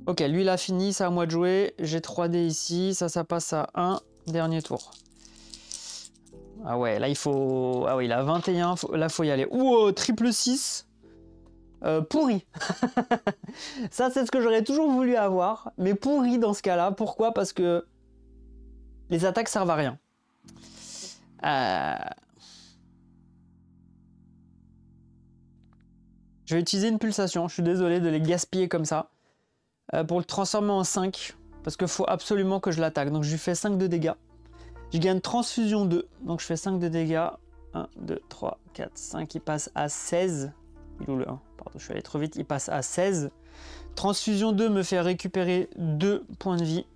Ok, lui, il a fini. C'est à moi de jouer. J'ai 3 dés ici. Ça passe à 1. Dernier tour. Ah ouais, là, il faut... Ah oui, il a 21. Là, il faut y aller. Ouh, triple 6. Pourri. Ça, c'est ce que j'aurais toujours voulu avoir. Mais pourri dans ce cas-là. Pourquoi? Parce que les attaques servent à rien. Je vais utiliser une pulsation. Je suis désolé de les gaspiller comme ça. Pour le transformer en 5. Parce qu'il faut absolument que je l'attaque. Donc, je lui fais 5 de dégâts. Je gagne transfusion 2. Donc, je fais 5 de dégâts. 1, 2, 3, 4, 5. Il passe à 16. Il est où le 1? Pardon, je suis allé trop vite. Il passe à 16. Transfusion 2 me fait récupérer 2 points de vie.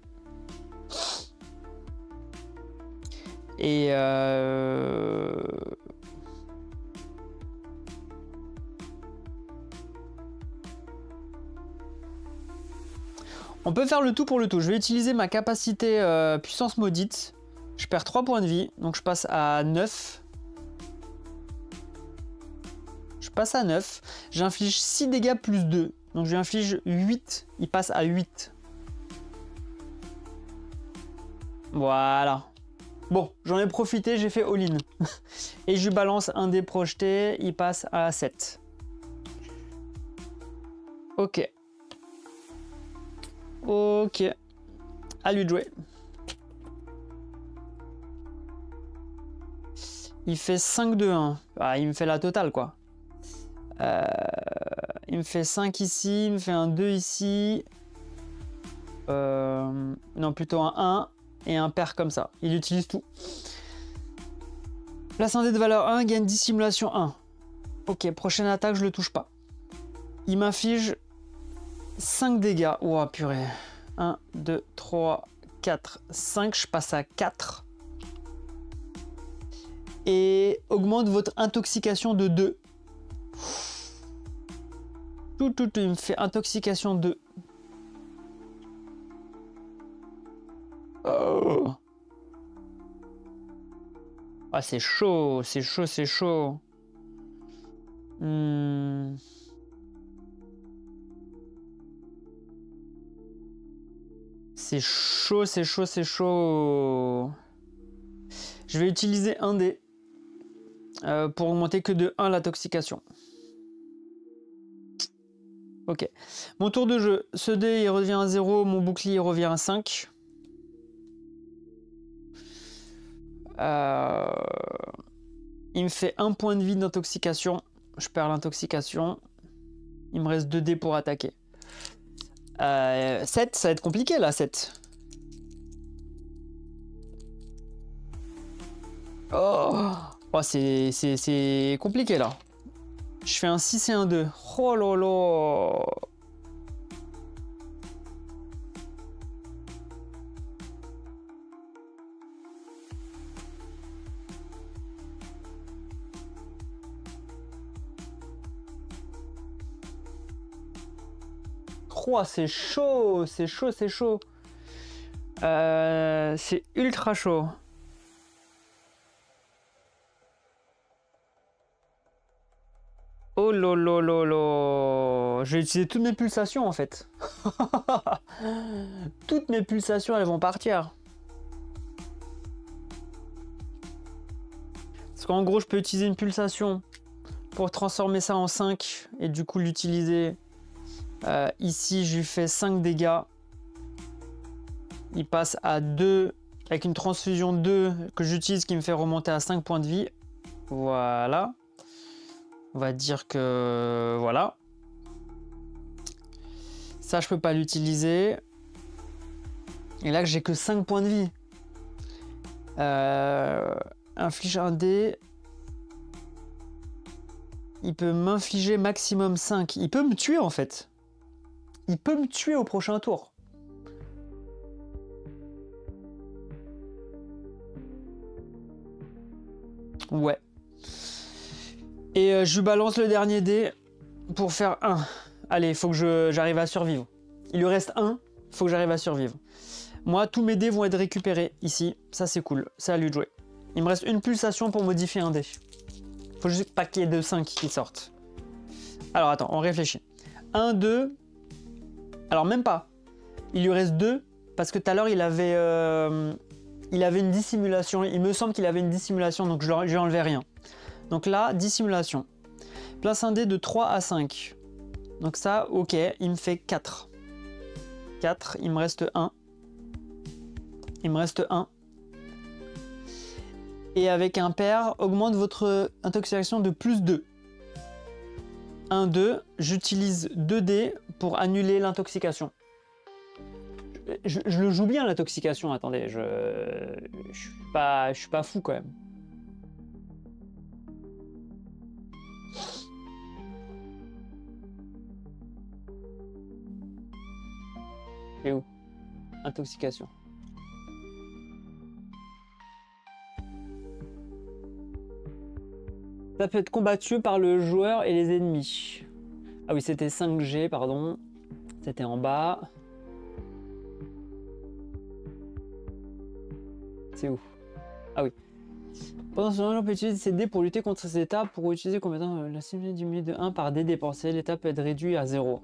Et on peut faire le tout pour le tout. Je vais utiliser ma capacité puissance maudite Je perds 3 points de vie, donc je passe à 9. Je passe à 9. J'inflige 6 dégâts plus 2. Donc je lui inflige 8. Il passe à 8. Voilà. Bon, j'en ai profité, j'ai fait all-in. Et je lui balance un dé projeté, il passe à 7. Ok. Ok. À lui de jouer. Il fait 5 2 1. Ah, il me fait la totale, quoi. Il me fait 5 ici, il me fait un 2 ici. Non, plutôt un 1 et un pair comme ça. Il utilise tout. Place un dé de valeur 1, gagne dissimulation 1. Ok, prochaine attaque, je le touche pas. Il m'inflige 5 dégâts. Oh purée. 1, 2, 3, 4, 5. Je passe à 4. Et augmente votre intoxication de 2. Il me fait intoxication 2. Oh. Ah, c'est chaud, c'est chaud, c'est chaud. C'est chaud, c'est chaud, c'est chaud. Je vais utiliser un dé pour augmenter que de 1 l'intoxication. Ok. Mon tour de jeu. Ce dé, il revient à 0. Mon bouclier revient à 5. Il me fait 1 point de vie d'intoxication. Je perds l'intoxication. Il me reste 2 dés pour attaquer. 7, ça va être compliqué là, 7. Oh, c'est compliqué là. Je fais un 6 et un 2. Oh là là. Oh, c'est chaud, c'est chaud, c'est chaud. C'est ultra chaud. Oh lolo. Je vais utiliser toutes mes pulsations en fait. Toutes mes pulsations, elles vont partir. Parce qu'en gros, je peux utiliser une pulsation pour transformer ça en 5 et du coup l'utiliser. Ici, je lui fais 5 dégâts. Il passe à 2 avec une transfusion 2 que j'utilise qui me fait remonter à 5 points de vie. Voilà. On va dire que voilà. Ça, je peux pas l'utiliser. Et là, j'ai que 5 points de vie. Inflige un dé. Il peut m'infliger maximum 5. Il peut me tuer en fait. Il peut me tuer au prochain tour. Ouais. Et je lui balance le dernier dé pour faire 1. Allez, il faut que j'arrive à survivre. Il lui reste 1, il faut que j'arrive à survivre. Moi, tous mes dés vont être récupérés ici. Ça, c'est cool. C'est à lui de jouer. Il me reste une pulsation pour modifier un dé. Faut juste pas qu'il y ait de 5 qui sortent. Alors, attends, on réfléchit. 1, 2... Alors, même pas. Il lui reste 2, parce que tout à l'heure, il avait une dissimulation. Il me semble qu'il avait une dissimulation, donc je lui enlevais rien. Donc là, dissimulation. Place un dé de 3 à 5. Donc ça, ok, il me fait 4. 4, il me reste 1. Il me reste 1. Et avec un pair, augmente votre intoxication de plus 2. 1, 2, j'utilise 2 dés pour annuler l'intoxication. Je le joue bien l'intoxication, attendez, je suis pas fou quand même. Et où? Intoxication. Ça peut être combattu par le joueur et les ennemis. Ah oui, c'était 5G, pardon. C'était en bas. C'est où? Ah oui. Pendant ce temps, on peut utiliser ces dés pour lutter contre ces états. Pour utiliser compétent, la cible diminuée de 1 par dé dépensé. L'état peut être réduit à 0.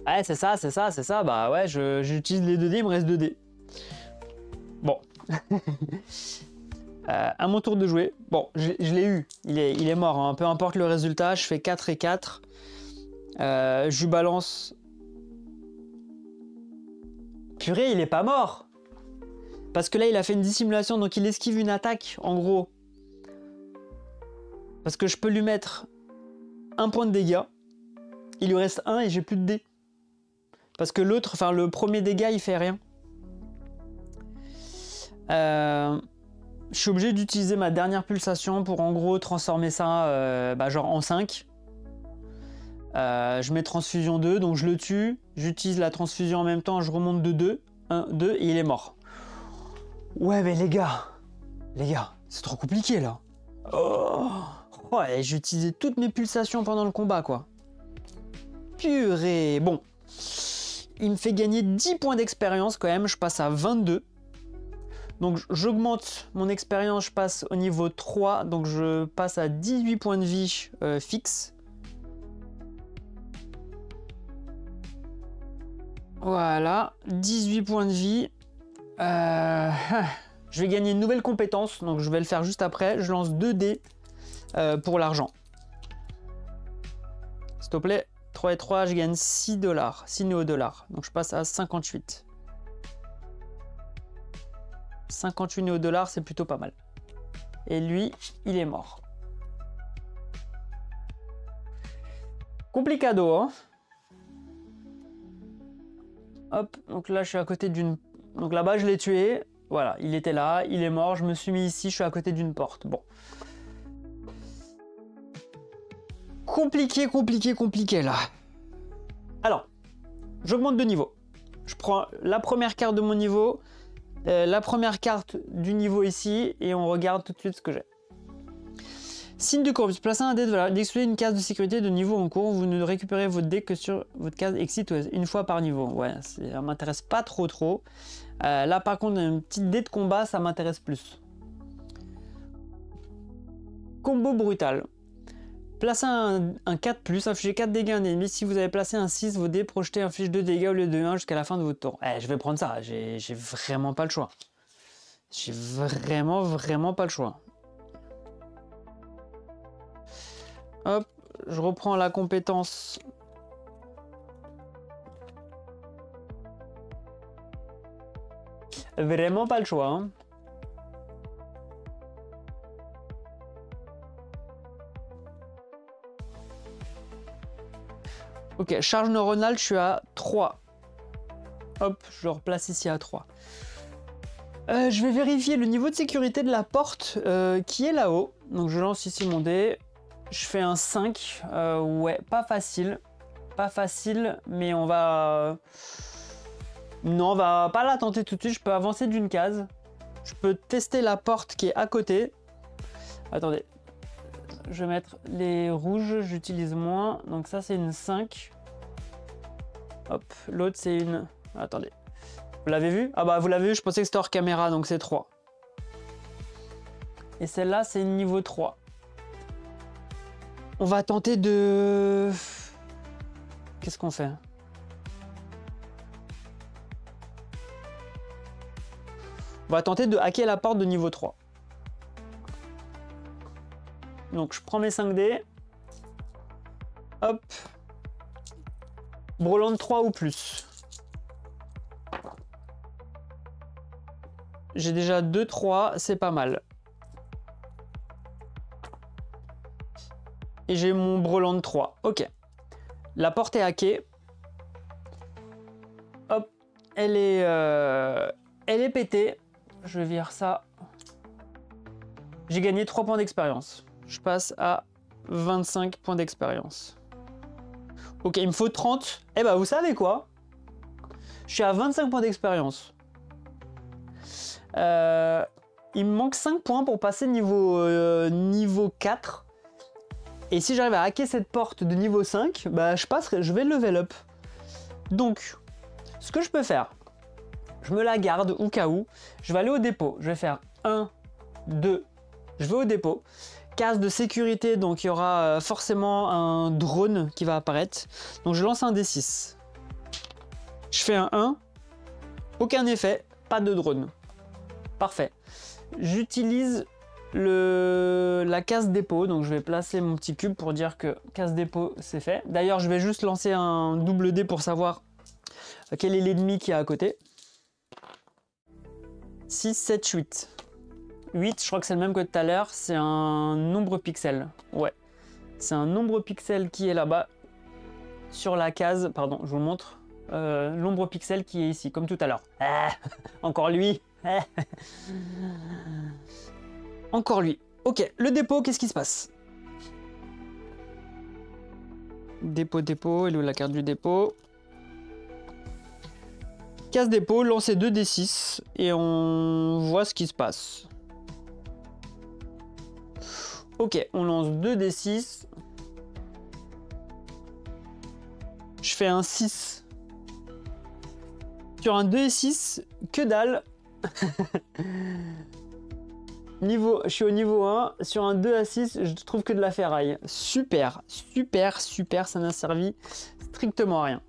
Ouais, c'est ça, c'est ça, c'est ça. Bah ouais, j'utilise les 2 dés, il me reste 2 dés. Bon. À mon tour de jouer. Bon, je l'ai eu. Il est mort. Hein. Peu importe le résultat, je fais 4 et 4. Je lui balance. Purée, il est pas mort. Parce que là, il a fait une dissimulation, donc il esquive une attaque, en gros. Parce que je peux lui mettre 1 point de dégâts. Il lui reste 1 et j'ai plus de dés. Parce que l'autre, enfin le premier dégât, il fait rien. Je suis obligé d'utiliser ma dernière pulsation pour en gros transformer ça genre en 5. Je mets transfusion 2, donc je le tue. J'utilise la transfusion en même temps, je remonte de 2. 1, 2 et il est mort. Ouais mais les gars, c'est trop compliqué là. Oh, ouais, j'ai utilisé toutes mes pulsations pendant le combat quoi. Purée, bon. Il me fait gagner 10 points d'expérience quand même, je passe à 22. Donc j'augmente mon expérience, je passe au niveau 3, donc je passe à 18 points de vie fixe. Voilà, 18 points de vie. Je vais gagner une nouvelle compétence, donc je vais le faire juste après. Je lance 2 dés pour l'argent. S'il te plaît. 3 et 3, je gagne 6 $, 6 néo-dollars. Donc je passe à 58. 58 néo-dollars, c'est plutôt pas mal. Et lui, il est mort. Complicado, hein. Hop, donc là je suis à côté d'une... Donc là-bas je l'ai tué. Voilà, il était là, il est mort. Je me suis mis ici, je suis à côté d'une porte. Bon. Compliqué là. Alors, j'augmente de niveau. Je prends la première carte de mon niveau, la première carte du niveau ici, et on regarde tout de suite ce que j'ai. Signe de corruption. Placez un dé de valeur. D'exclure une case de sécurité de niveau en cours. Vous ne récupérez votre dé que sur votre case exit une fois par niveau. Ouais, ça m'intéresse pas trop. Là par contre, une petite dé de combat, ça m'intéresse plus. Combo brutal. Placez un 4+, infligez 4 dégâts à un ennemi. Si vous avez placé un 6, vos dés projetés infligent 2 dégâts au lieu de 1 jusqu'à la fin de votre tour. Je vais prendre ça, j'ai vraiment pas le choix. J'ai vraiment pas le choix. Hop, je reprends la compétence. Vraiment pas le choix, hein. Ok, charge neuronale, je suis à 3. Hop, je le replace ici à 3. Je vais vérifier le niveau de sécurité de la porte qui est là-haut. Donc je lance ici mon dé. Je fais un 5. Ouais, pas facile. Pas facile, mais on va... Non, on va pas la tenter tout de suite. Je peux avancer d'une case. Je peux tester la porte qui est à côté. Attendez. Je vais mettre les rouges, j'utilise moins. Donc ça, c'est une 5. Hop, l'autre, c'est une... Attendez. Vous l'avez vu? Ah bah, vous l'avez vu, je pensais que c'était hors caméra, donc c'est 3. Et celle-là, c'est niveau 3. On va tenter de... Qu'est-ce qu'on fait? On va tenter de hacker la porte de niveau 3. Donc je prends mes 5 dés. Hop. Brelan de 3 ou plus. J'ai déjà 2-3, c'est pas mal. Et j'ai mon brelan de 3. Ok. La porte est hackée. Hop. Elle est pétée. Je vire ça. J'ai gagné 3 points d'expérience. Je passe à 25 points d'expérience. Ok, il me faut 30. Eh ben, vous savez quoi? Je suis à 25 points d'expérience. Il me manque 5 points pour passer niveau 4. Et si j'arrive à hacker cette porte de niveau 5, bah je vais level up. Donc, ce que je peux faire, je me la garde au cas où. Je vais aller au dépôt. Je vais faire 1, 2, je vais au dépôt. Case de sécurité, donc il y aura forcément un drone qui va apparaître. Donc je lance un D6. Je fais un 1, aucun effet, pas de drone. Parfait. J'utilise la case dépôt, donc je vais placer mon petit cube pour dire que case dépôt c'est fait. D'ailleurs je vais juste lancer un double dé pour savoir quel est l'ennemi qui est à côté. 6, 7, 8. 8, je crois que c'est le même que tout à l'heure, c'est un nombre pixel. Ouais, c'est un nombre pixel qui est là-bas, sur la case, pardon, je vous montre, l'ombre pixel qui est ici, comme tout à l'heure. Ah, encore lui. Encore lui. Ok, le dépôt, qu'est-ce qui se passe? Dépôt, dépôt, elle est où la carte du dépôt? Case dépôt, lancer 2d6 et on voit ce qui se passe. Ok, on lance 2d6. Je fais un 6. Sur un 2d6, que dalle. Je suis au niveau 1. Sur un 2 à 6, je trouve que de la ferraille. Super, super, super. Ça n'a servi strictement à rien.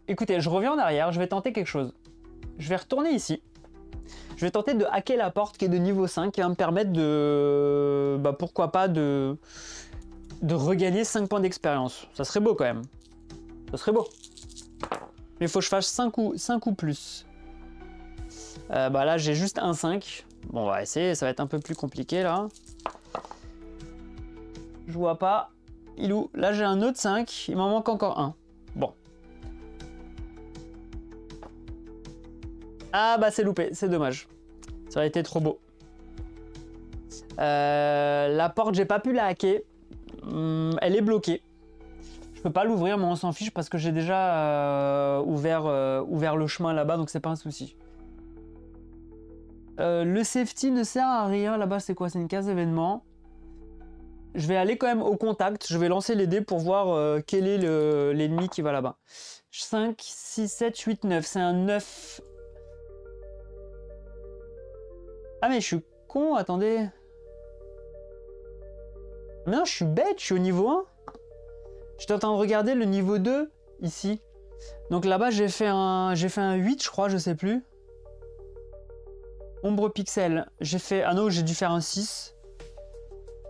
Écoutez, je reviens en arrière. Je vais tenter quelque chose. Je vais retourner ici. Je vais tenter de hacker la porte qui est de niveau 5 qui va me permettre de... Bah, pourquoi pas de regagner 5 points d'expérience. Ça serait beau quand même. Ça serait beau. Mais il faut que je fasse 5 ou plus. Bah là, j'ai juste un 5. Bon, on va essayer. Ça va être un peu plus compliqué là. Je vois pas. Il est où? Là, j'ai un autre 5. Il m'en manque encore un. Bon. Ah bah c'est loupé, c'est dommage. Ça aurait été trop beau. La porte, j'ai pas pu la hacker. Elle est bloquée. Je peux pas l'ouvrir, mais on s'en fiche parce que j'ai déjà ouvert le chemin là-bas, donc c'est pas un souci. Le safety ne sert à rien. Là-bas, c'est quoi? C'est une case événement. Je vais aller quand même au contact. Je vais lancer les dés pour voir quel est l'ennemi qui va là-bas. 5, 6, 7, 8, 9. C'est un 9. Ah mais je suis con, attendez. Mais non, je suis bête, je suis au niveau 1. J'étais en train de regarder le niveau 2, ici. Donc là-bas, j'ai fait un 8, je crois, je sais plus. Ombre pixel, j'ai fait... Ah non, j'ai dû faire un 6.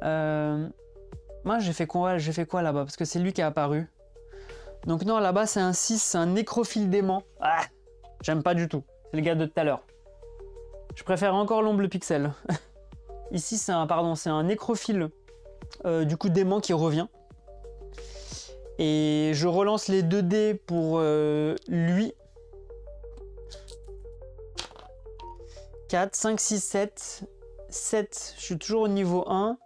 Moi, j'ai fait quoi là-bas? Parce que c'est lui qui est apparu. Donc non, là-bas, c'est un 6, c'est un nécrophile dément. Ah, j'aime pas du tout. C'est le gars de tout à l'heure. Je préfère encore l'ombre pixel. Ici, c'est un nécrophile du coup dément qui revient. Et je relance les 2 dés pour lui. 4, 5, 6, 7. 7, je suis toujours au niveau 1.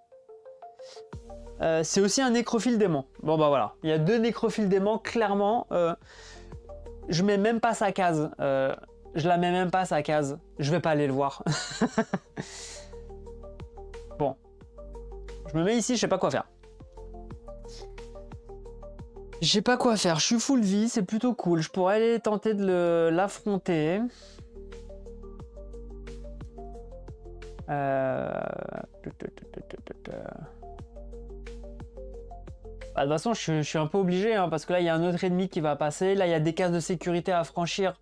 C'est aussi un nécrophile dément. Bon bah voilà, il y a 2 nécrophiles déments, clairement. Je mets même pas sa case. Je la mets même pas sa case. Je vais pas aller le voir. Bon. Je me mets ici, je sais pas quoi faire. Je sais pas quoi faire. Je suis full vie, c'est plutôt cool. Je pourrais aller tenter de l'affronter. Bah, de toute façon, je suis un peu obligé, hein, parce que là, il y a un autre ennemi qui va passer. Là, il y a des cases de sécurité à franchir.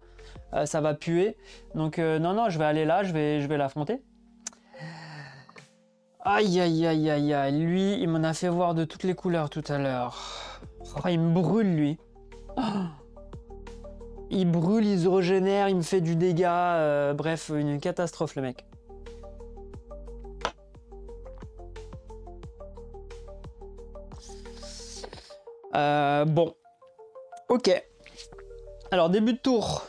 Ça va puer. Donc, non, je vais aller là, je vais l'affronter. Aïe, aïe, aïe, aïe, aïe. Lui, il m'en a fait voir de toutes les couleurs tout à l'heure. Oh, il me brûle, lui. Oh. Il brûle, il se régénère, il me fait du dégât. Bref, une catastrophe, le mec. Bon. Ok. Alors, début de tour.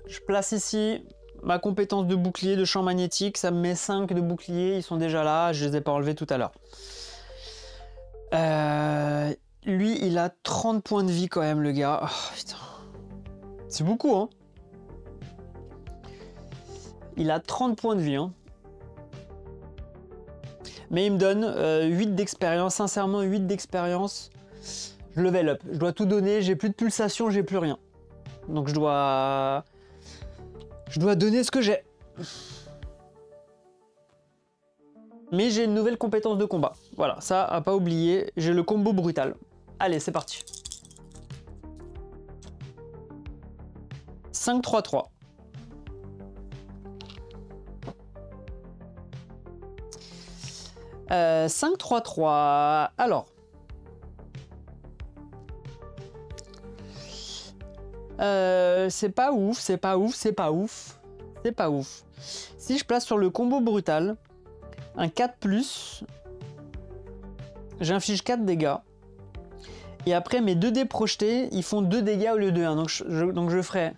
Je place ici ma compétence de bouclier, de champ magnétique. Ça me met 5 de bouclier. Ils sont déjà là. Je les ai pas enlevés tout à l'heure. Lui, il a 30 points de vie quand même, le gars. Oh, putain. C'est beaucoup, hein. Il a 30 points de vie, hein. Mais il me donne 8 d'expérience, sincèrement 8 d'expérience. Je level up, je dois tout donner, j'ai plus de pulsation, j'ai plus rien. Donc je dois donner ce que j'ai. Mais j'ai une nouvelle compétence de combat. Voilà, ça à pas oublier, j'ai le combo brutal. Allez, c'est parti. 5-3-3. Euh, 5-3-3. Alors. C'est pas ouf, c'est pas ouf, c'est pas ouf. C'est pas ouf. Si je place sur le combo brutal, un 4+, j'inflige 4 dégâts. Et après, mes 2 dés projetés, ils font 2 dégâts au lieu de 1. Donc je ferai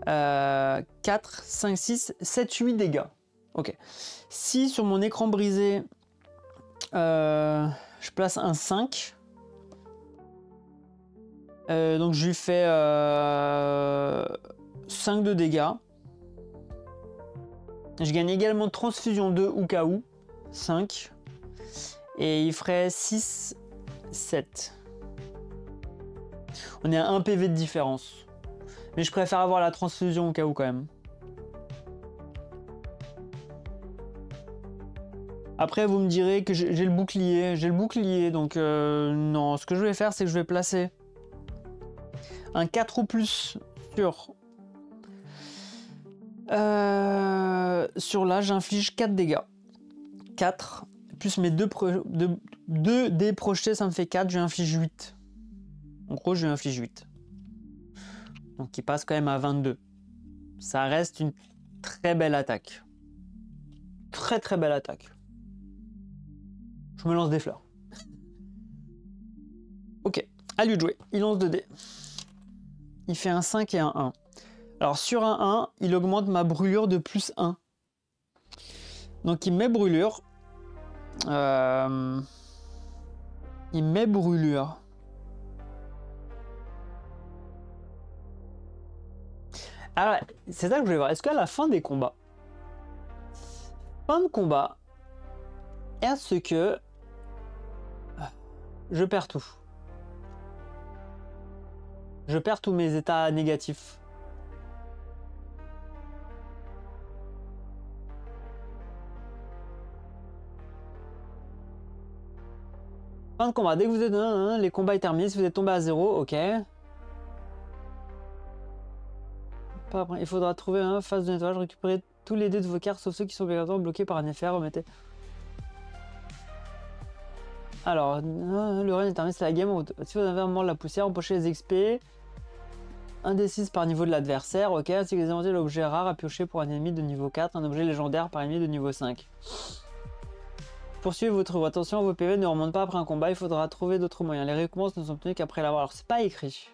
4, 5, 6, 7, 8 dégâts. Ok. Si sur mon écran brisé, je place un 5, donc je lui fais 5 de dégâts. Je gagne également transfusion 2 au cas où, 5. Et il ferait 6, 7. On est à 1 PV de différence. Mais je préfère avoir la transfusion au cas où quand même. Après, vous me direz que j'ai le bouclier. J'ai le bouclier, donc non. Ce que je vais faire, c'est que je vais placer un 4 ou plus sur là, j'inflige 4 dégâts. 4, plus mes 2 dés projetés, ça me fait 4, je lui inflige 8. En gros, je lui inflige 8. Donc il passe quand même à 22. Ça reste une très belle attaque. Très très belle attaque. Je me lance des fleurs. Ok, à lui de jouer. Il lance 2 dés. Il fait un 5 et un 1. Alors sur un 1, il augmente ma brûlure de plus 1. Donc il met brûlure. Il met brûlure. Alors, c'est ça que je voulais voir. Est-ce qu'à la fin des combats, fin de combat, est-ce que je perds tout? Je perds tous mes états négatifs. Fin de combat. Dès que vous êtes... les combats est terminé. Si vous êtes tombé à 0, ok. Pas après. Il faudra trouver un phase de nettoyage. Récupérer tous les dés de vos cartes, sauf ceux qui sont obligatoirement bloqués par un effet. Remettez... Alors, le run est terminé, c'est la game. Si vous avez un moment de la poussière, empochez les XP. 1 d 6 par niveau de l'adversaire, ok. Si vous inventez l'objet rare à piocher pour un ennemi de niveau 4, un objet légendaire par ennemi de niveau 5. Poursuivez votre voie. Attention, vos PV ne remontent pas après un combat, il faudra trouver d'autres moyens. Les récompenses ne sont obtenues qu'après l'avoir. Alors, c'est pas écrit.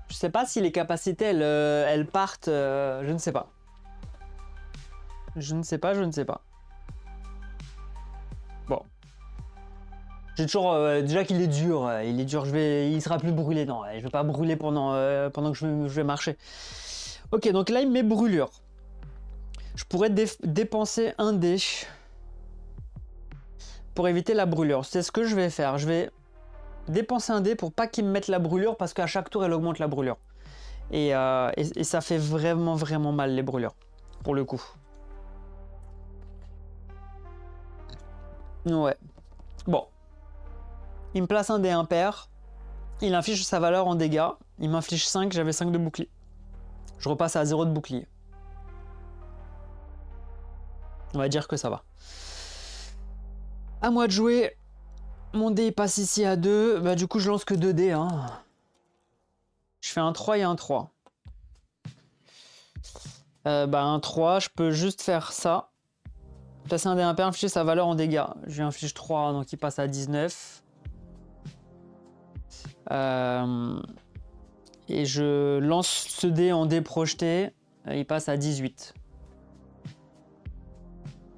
Je sais pas si les capacités, elles partent, je ne sais pas. Je ne sais pas, je ne sais pas. Bon. J'ai toujours... déjà qu'il est dur, il sera plus brûlé. Non, je vais pas brûler pendant que je vais marcher. Ok, donc là, il met brûlure. Je pourrais dépenser un dé pour éviter la brûlure. C'est ce que je vais faire. Je vais dépenser un dé pour pas qu'il me mette la brûlure parce qu'à chaque tour, elle augmente la brûlure. Et ça fait vraiment, vraiment mal, les brûlures, pour le coup. Ouais. Bon. Il me place un dé impair. Il inflige sa valeur en dégâts. Il m'inflige 5, j'avais 5 de bouclier. Je repasse à 0 de bouclier. On va dire que ça va. À moi de jouer. Mon dé passe ici à 2. Bah, du coup, je lance que 2 dés. Hein. Je fais un 3 et un 3. Un 3, je peux juste faire ça. Placer un dé impair, infliger sa valeur en dégâts. Je lui inflige 3, donc il passe à 19. Et je lance ce dé en dé projeté. Il passe à 18.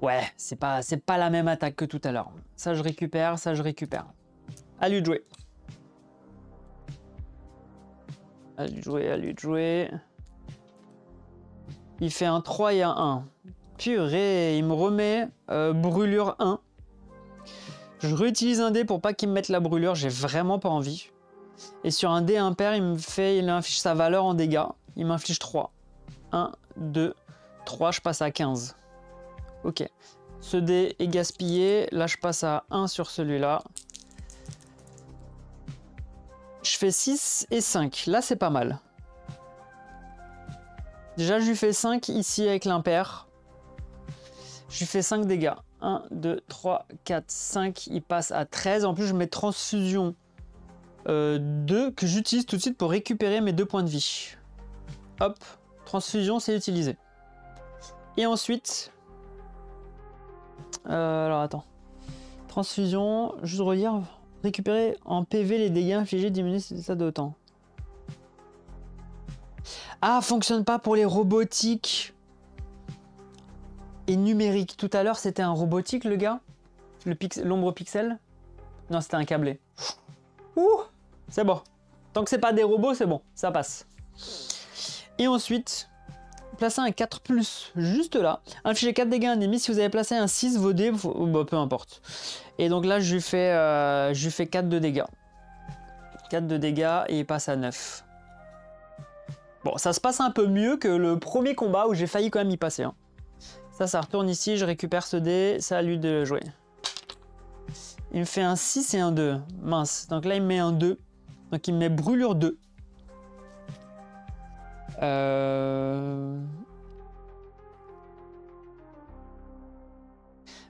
Ouais, c'est pas la même attaque que tout à l'heure. Ça, je récupère, ça, je récupère. À lui de jouer. À lui de jouer, à lui de jouer. Il fait un 3 et un 1. Purée, il me remet brûlure 1. Je réutilise un dé pour pas qu'il me mette la brûlure, j'ai vraiment pas envie. Et sur un dé impair, il inflige sa valeur en dégâts. Il m'inflige 3. 1, 2, 3, je passe à 15. Ok. Ce dé est gaspillé. Là, je passe à 1 sur celui-là. Je fais 6 et 5. Là, c'est pas mal. Déjà, je lui fais 5 ici avec l'impair. Je lui fais 5 dégâts. 1, 2, 3, 4, 5. Il passe à 13. En plus, je mets transfusion 2 que j'utilise tout de suite pour récupérer mes 2 points de vie. Hop. Transfusion, c'est utilisé. Et ensuite... alors, attends. Transfusion, juste redire... Récupérer en PV les dégâts infligés, diminuer ça d'autant. Ah, fonctionne pas pour les robotiques et numériques. Tout à l'heure, c'était un robotique, le gars? L'ombre pixel? Non, c'était un câblé. Ouh, c'est bon. Tant que c'est pas des robots, c'est bon, ça passe. Et ensuite, placer un 4+, juste là. Infligez 4 dégâts à l'ennemi. Si vous avez placé un 6, vos dés, bah, peu importe. Et donc là, je lui fais 4 de dégâts. 4 de dégâts et il passe à 9. Bon, ça se passe un peu mieux que le premier combat où j'ai failli quand même y passer. Hein. Ça retourne ici, je récupère ce dé, c'est à lui de jouer. Il me fait un 6 et un 2. Mince. Donc là, il me met un 2. Donc il me met brûlure 2.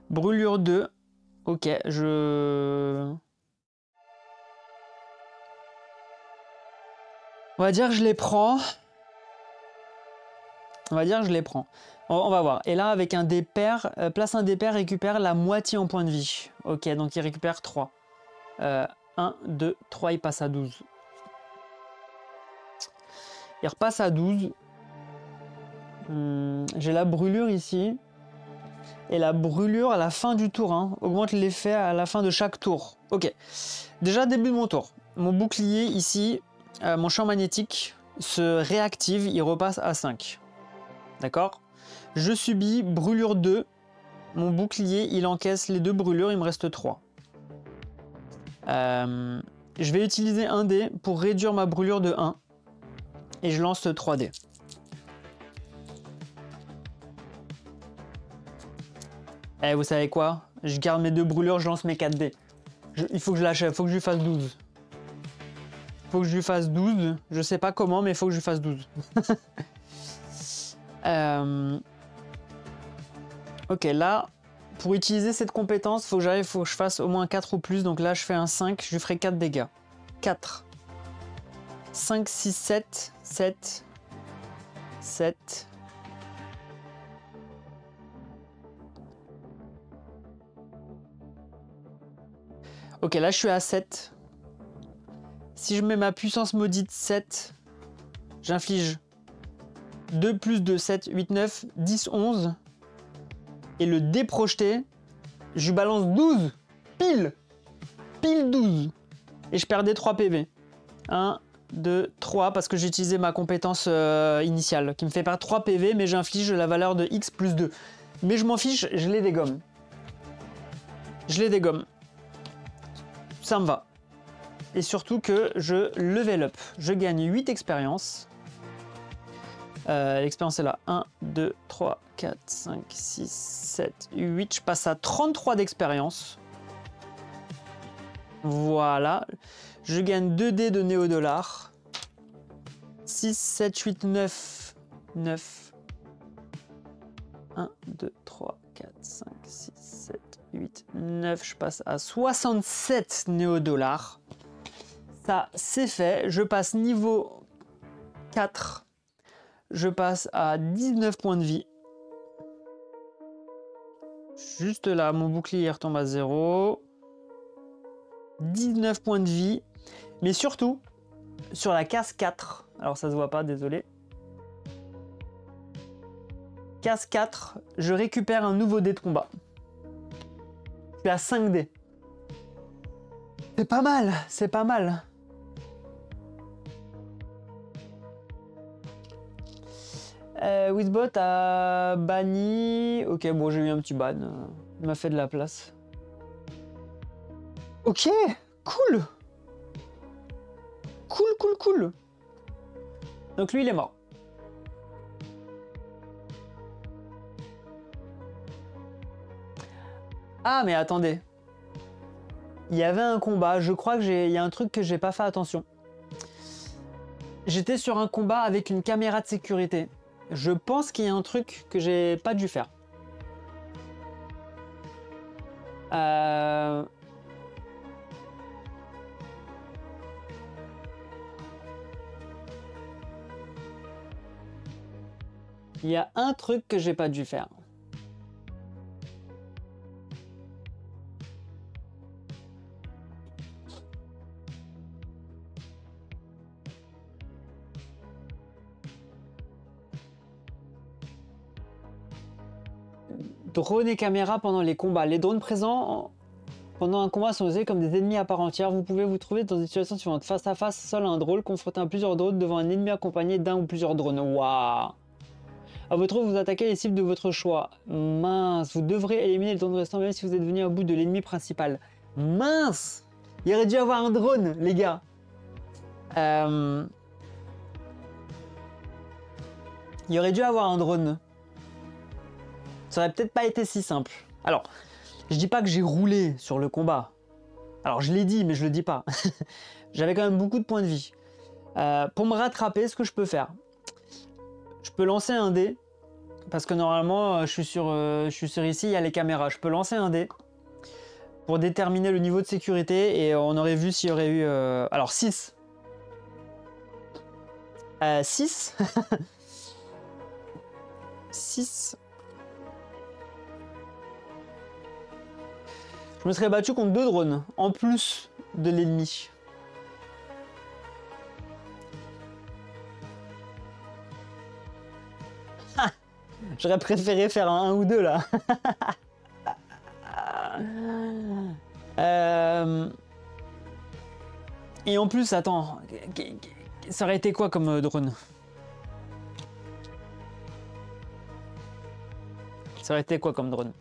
Brûlure 2. Ok, On va dire que je les prends. On va voir. Et là, avec un dé pair, place un dé pair, récupère la moitié en points de vie. Ok, donc il récupère 3. 1, 2, 3, il passe à 12. Il repasse à 12. J'ai la brûlure ici. Et la brûlure à la fin du tour, hein, augmente l'effet à la fin de chaque tour. Ok. Déjà, début de mon tour. Mon bouclier ici, mon champ magnétique se réactive, il repasse à 5. D'accord? Je subis brûlure 2. Mon bouclier, il encaisse les 2 brûlures, il me reste 3. Je vais utiliser un dé pour réduire ma brûlure de 1. Et je lance 3 dés. Eh, vous savez quoi? Je garde mes 2 brûlures, je lance mes 4 dés. Il faut que je l'achève, il faut que je lui fasse 12. Faut que je lui fasse 12. Je sais pas comment, mais il faut que je lui fasse 12. Ok, là, pour utiliser cette compétence, faut que je fasse au moins 4 ou plus. Donc là, je fais un 5, je lui ferai 4 dégâts. 4. 5, 6, 7. 7. 7. Ok, là, je suis à 7. Si je mets ma puissance maudite 7, j'inflige 2 plus 2, 7, 8, 9, 10, 11. Et le dé projeté, je lui balance 12. Pile 12. Et je perdais 3 PV. 1, 2, 3, parce que j'ai utilisé ma compétence initiale, qui me fait perdre 3 PV, mais j'inflige la valeur de X plus 2. Mais je m'en fiche, je les dégomme. Ça me va. Et surtout que je level up. Je gagne 8 expériences. L'expérience est là. 1, 2, 3, 4, 5, 6, 7, 8. Je passe à 33 d'expérience. Voilà. Je gagne 2 dés de néo-dollars. 6, 7, 8, 9. 9. 1, 2, 3, 4, 5, 6, 7, 8, 9. Je passe à 67 néo-dollars. Ça, c'est fait. Je passe niveau 4. Je passe à 19 points de vie. Juste là, mon bouclier retombe à 0. 19 points de vie. Mais surtout, sur la case 4, alors ça se voit pas, désolé. Case 4, je récupère un nouveau dé de combat. Je suis à 5 dés. C'est pas mal, c'est pas mal. Wizbot a banni... Ok, bon, j'ai eu un petit ban. Il m'a fait de la place. Ok, cool. Cool. Donc lui, il est mort. Ah, mais attendez. Il y avait un combat. Je crois il y a un truc que j'ai pas fait attention. J'étais sur un combat avec une caméra de sécurité. Je pense qu'il y a un truc que j'ai pas dû faire. Il y a un truc que j'ai pas dû faire. Drone et caméra pendant les combats. Les drones présents pendant un combat sont usés comme des ennemis à part entière. Vous pouvez vous trouver dans des situations suivantes. Face à face, seul un drone, confronté à plusieurs drones devant un ennemi accompagné d'un ou plusieurs drones. Waouh! À votre tour, vous attaquez les cibles de votre choix. Mince, vous devrez éliminer le drone restant même si vous êtes venu au bout de l'ennemi principal. Mince! Il aurait dû avoir un drone, les gars. Il y aurait dû avoir un drone. Ça aurait peut-être pas été si simple. Alors, je dis pas que j'ai roulé sur le combat. Alors, je l'ai dit, mais je le dis pas. J'avais quand même beaucoup de points de vie. Pour me rattraper, ce que je peux faire, je peux lancer un dé. Parce que normalement, je suis sur ici, il y a les caméras. Je peux lancer un dé pour déterminer le niveau de sécurité. Et on aurait vu s'il y aurait eu... alors, 6. 6 6. Je me serais battu contre 2 drones, en plus de l'ennemi. J'aurais préféré faire un 1 ou 2 là. Et en plus, attends, ça aurait été quoi comme drone? Ça aurait été quoi comme drone?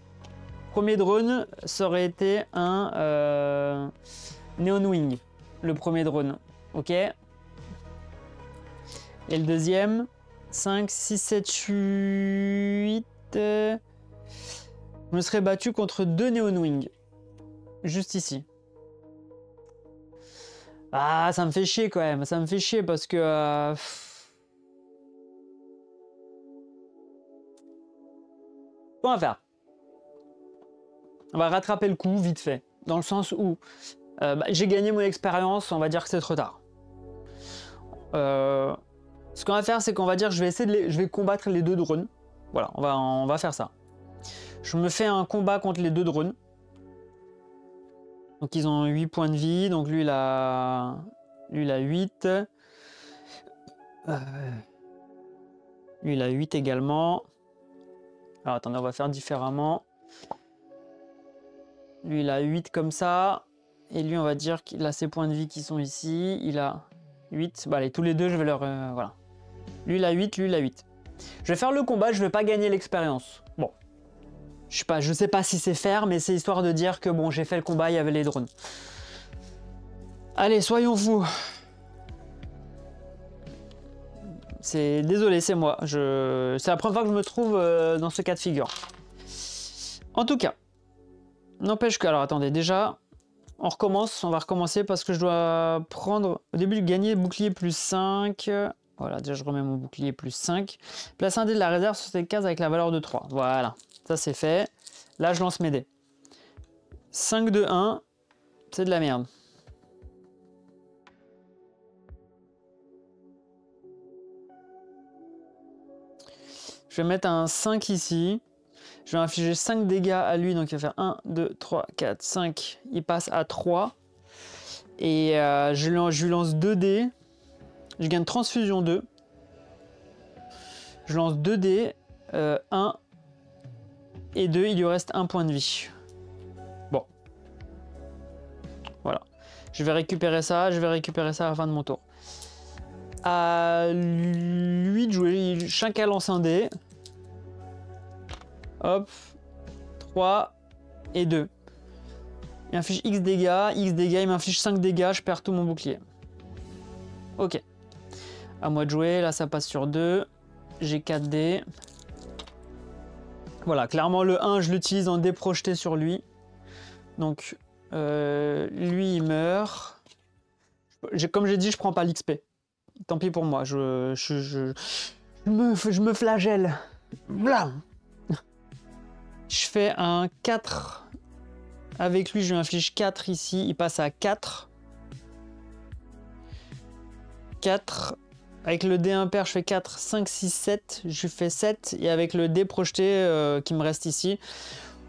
Premier drone, ça aurait été un Neon Wing. Le premier drone, ok. Et le deuxième, 5, 6, 7, 8... Je me serais battu contre 2 Neon Wing. Juste ici. Ah, ça me fait chier quand même. Ça me fait chier parce que... Bon, on va faire. On va rattraper le coup vite fait. Dans le sens où j'ai gagné mon expérience, on va dire que c'est trop tard. Ce qu'on va faire, c'est qu'on va dire que je vais essayer je vais combattre les 2 drones. Voilà, on va faire ça. Je me fais un combat contre les 2 drones. Donc ils ont 8 points de vie. Donc lui il a 8. Lui il a 8 également. Alors attendez, on va faire différemment. Lui il a 8 comme ça. Et lui on va dire qu'il a ses points de vie qui sont ici. Il a 8. Bah allez, tous les deux je vais leur... voilà. Lui il a 8, lui il a 8. Je vais faire le combat, je vais pas gagner l'expérience. Bon. Je sais pas si c'est faire, mais c'est histoire de dire que bon, j'ai fait le combat, il y avait les drones. Allez, soyons fous. Désolé, c'est moi. C'est la première fois que je me trouve dans ce cas de figure. En tout cas, n'empêche que... Alors attendez, déjà, on recommence. On va recommencer parce que je dois prendre... Au début, gagner bouclier plus 5. Voilà, déjà, je remets mon bouclier plus 5. Place un dé de la réserve sur cette case avec la valeur de 3. Voilà. Ça c'est fait. Là je lance mes dés. 5 de 1, c'est de la merde. Je vais mettre un 5 ici. Je vais infliger 5 dégâts à lui, donc il va faire 1, 2, 3, 4, 5. Il passe à 3. Et je lui lance 2 dés. Je gagne transfusion 2. Je lance 2 dés. 1 et 2, il lui reste 1 point de vie. Bon. Voilà. Je vais récupérer ça à la fin de mon tour. à lui de jouer. Chacun lance un dé. Hop. 3 et 2. Il m'inflige X dégâts, il m'inflige 5 dégâts, je perds tout mon bouclier. Ok. À moi de jouer, là ça passe sur 2. J'ai 4 dés. Voilà, clairement le 1, je l'utilise en dé projeté sur lui. Donc, lui il meurt. Comme j'ai dit, je prends pas l'XP. Tant pis pour moi, je me flagelle. Blam. Je fais un 4. Avec lui, je lui inflige 4 ici. Il passe à 4. 4. Avec le dé impair, je fais 4, 5, 6, 7. Je lui fais 7. Et avec le dé projeté qui me reste ici,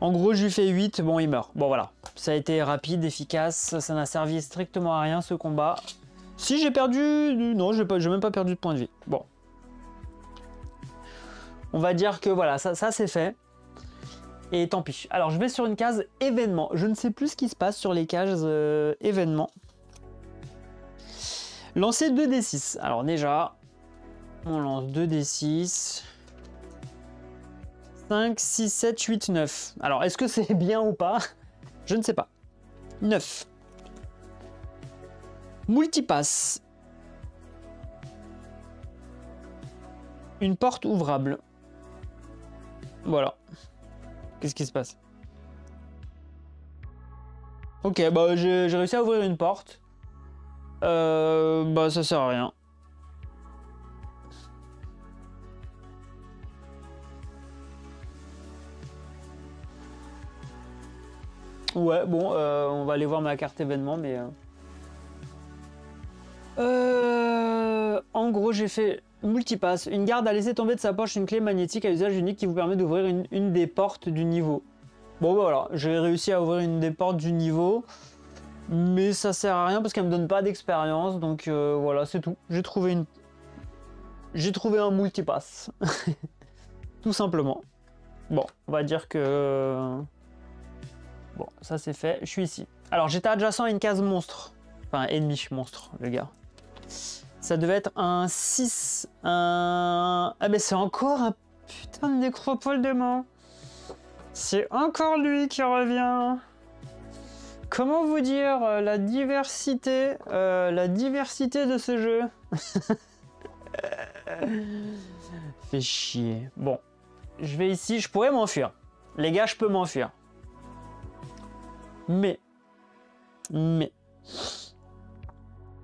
en gros, je lui fais 8. Bon, il meurt. Bon, voilà. Ça a été rapide, efficace. Ça n'a servi strictement à rien, ce combat. Si j'ai perdu... Non, j'ai même pas perdu de point de vie. Bon. On va dire que voilà, ça c'est fait. Et tant pis. Alors, je vais sur une case événement. Je ne sais plus ce qui se passe sur les cases événements. Lancer 2d6. Alors déjà, on lance 2d6. 5, 6, 7, 8, 9. Alors, est-ce que c'est bien ou pas? Je ne sais pas. 9. Multipass. Une porte ouvrable. Voilà. Qu'est-ce qui se passe? Ok, bah j'ai réussi à ouvrir une porte. Bah ça sert à rien. Ouais, bon, on va aller voir ma carte événement, mais... en gros, j'ai fait multipass. Une garde a laissé tomber de sa poche une clé magnétique à usage unique qui vous permet d'ouvrir une des portes du niveau. Bon, bah, voilà, j'ai réussi à ouvrir une des portes du niveau. Mais ça sert à rien parce qu'elle me donne pas d'expérience. Donc voilà, c'est tout. J'ai trouvé un multipass. Tout simplement. Bon, on va dire que... Bon, ça c'est fait. Je suis ici. Alors, j'étais adjacent à une case monstre. Enfin, ennemi monstre, le gars. Ça devait être un 6. Ah, mais c'est encore un putain de nécropole démon. C'est encore lui qui revient. Comment vous dire la diversité de ce jeu. Fait chier. Bon, je vais ici. Je pourrais m'enfuir. Les gars, je peux m'enfuir. Mais, je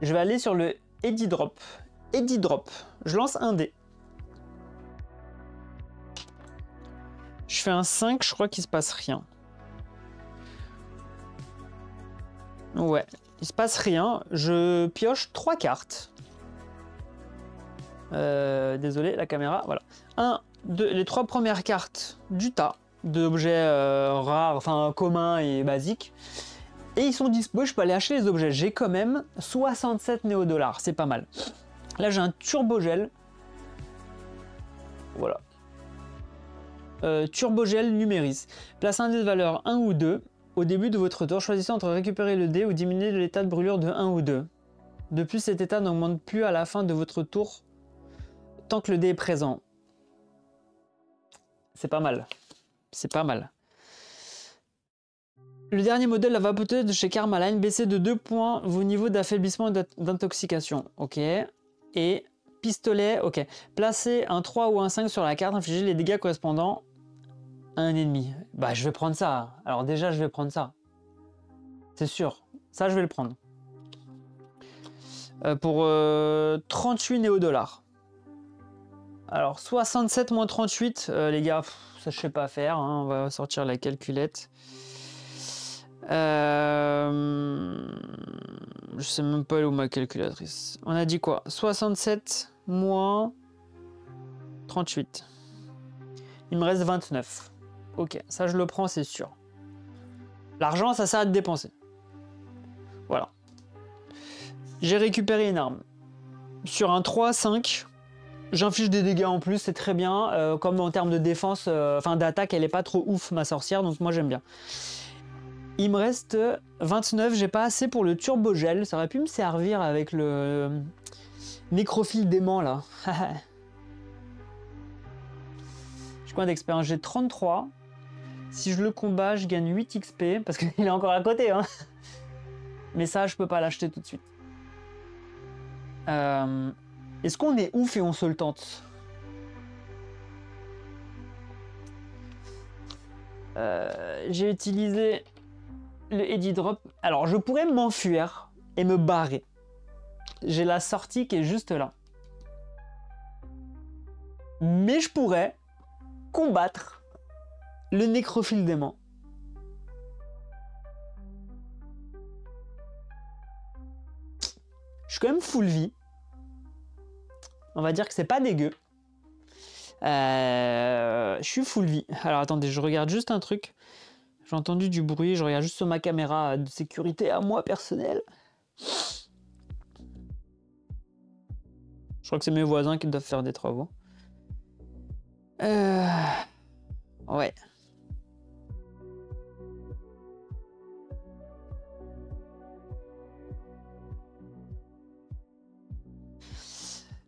vais aller sur le Eddy Drop. Eddy Drop. Je lance un dé. Je fais un 5, je crois qu'il se passe rien. Ouais, il se passe rien. Je pioche 3 cartes. Désolé, la caméra, voilà. 1, 2, les 3 premières cartes du tas d'objets rares, enfin communs et basiques. Et ils sont dispo, je peux aller acheter les objets. J'ai quand même 67 néo-dollars, c'est pas mal. Là, j'ai un turbogel. Voilà. Turbogel numéris. Place un dé de valeur 1 ou 2. Au début de votre tour, choisissez entre récupérer le dé ou diminuer l'état de brûlure de 1 ou 2. De plus, cet état n'augmente plus à la fin de votre tour tant que le dé est présent. C'est pas mal. C'est pas mal. Le dernier modèle, la vapoteuse de chez Karmaline, baissez de 2 points vos niveaux d'affaiblissement et d'intoxication. Ok. Et pistolet, ok. Placez un 3 ou un 5 sur la carte, infligez les dégâts correspondant à un ennemi. Bah, je vais prendre ça. Alors déjà, je vais prendre ça. C'est sûr. Ça, je vais le prendre. Pour 38 néo-dollars. Alors, 67 moins 38, les gars, ça, je sais pas faire. Hein. On va sortir la calculette. Je sais même pas où ma calculatrice. On a dit quoi? 67 moins 38. Il me reste 29. Ok, ça je le prends, c'est sûr. L'argent, ça sert à dépenser. Voilà. J'ai récupéré une arme. Sur un 3-5, j'inflige des dégâts en plus, c'est très bien. Comme en termes de défense, enfin d'attaque, elle est pas trop ouf, ma sorcière, donc moi j'aime bien. Il me reste 29, j'ai pas assez pour le turbogel. Ça aurait pu me servir avec le Nécrophile dément, là. J'ai combien d'expérience? J'ai 33. Si je le combats, je gagne 8 XP, parce qu'il est encore à côté, hein. Mais ça, je peux pas l'acheter tout de suite. Est-ce qu'on est ouf et on se le tente? J'ai utilisé le Eddy Drop. Alors, je pourrais m'enfuir et me barrer. J'ai la sortie qui est juste là. Mais je pourrais combattre le Nécrophile dément. Je suis quand même full vie. On va dire que c'est pas dégueu. Je suis full vie. Alors attendez, je regarde juste un truc. J'ai entendu du bruit, je regarde juste sur ma caméra de sécurité à moi personnelle. Je crois que c'est mes voisins qui doivent faire des travaux. Ouais.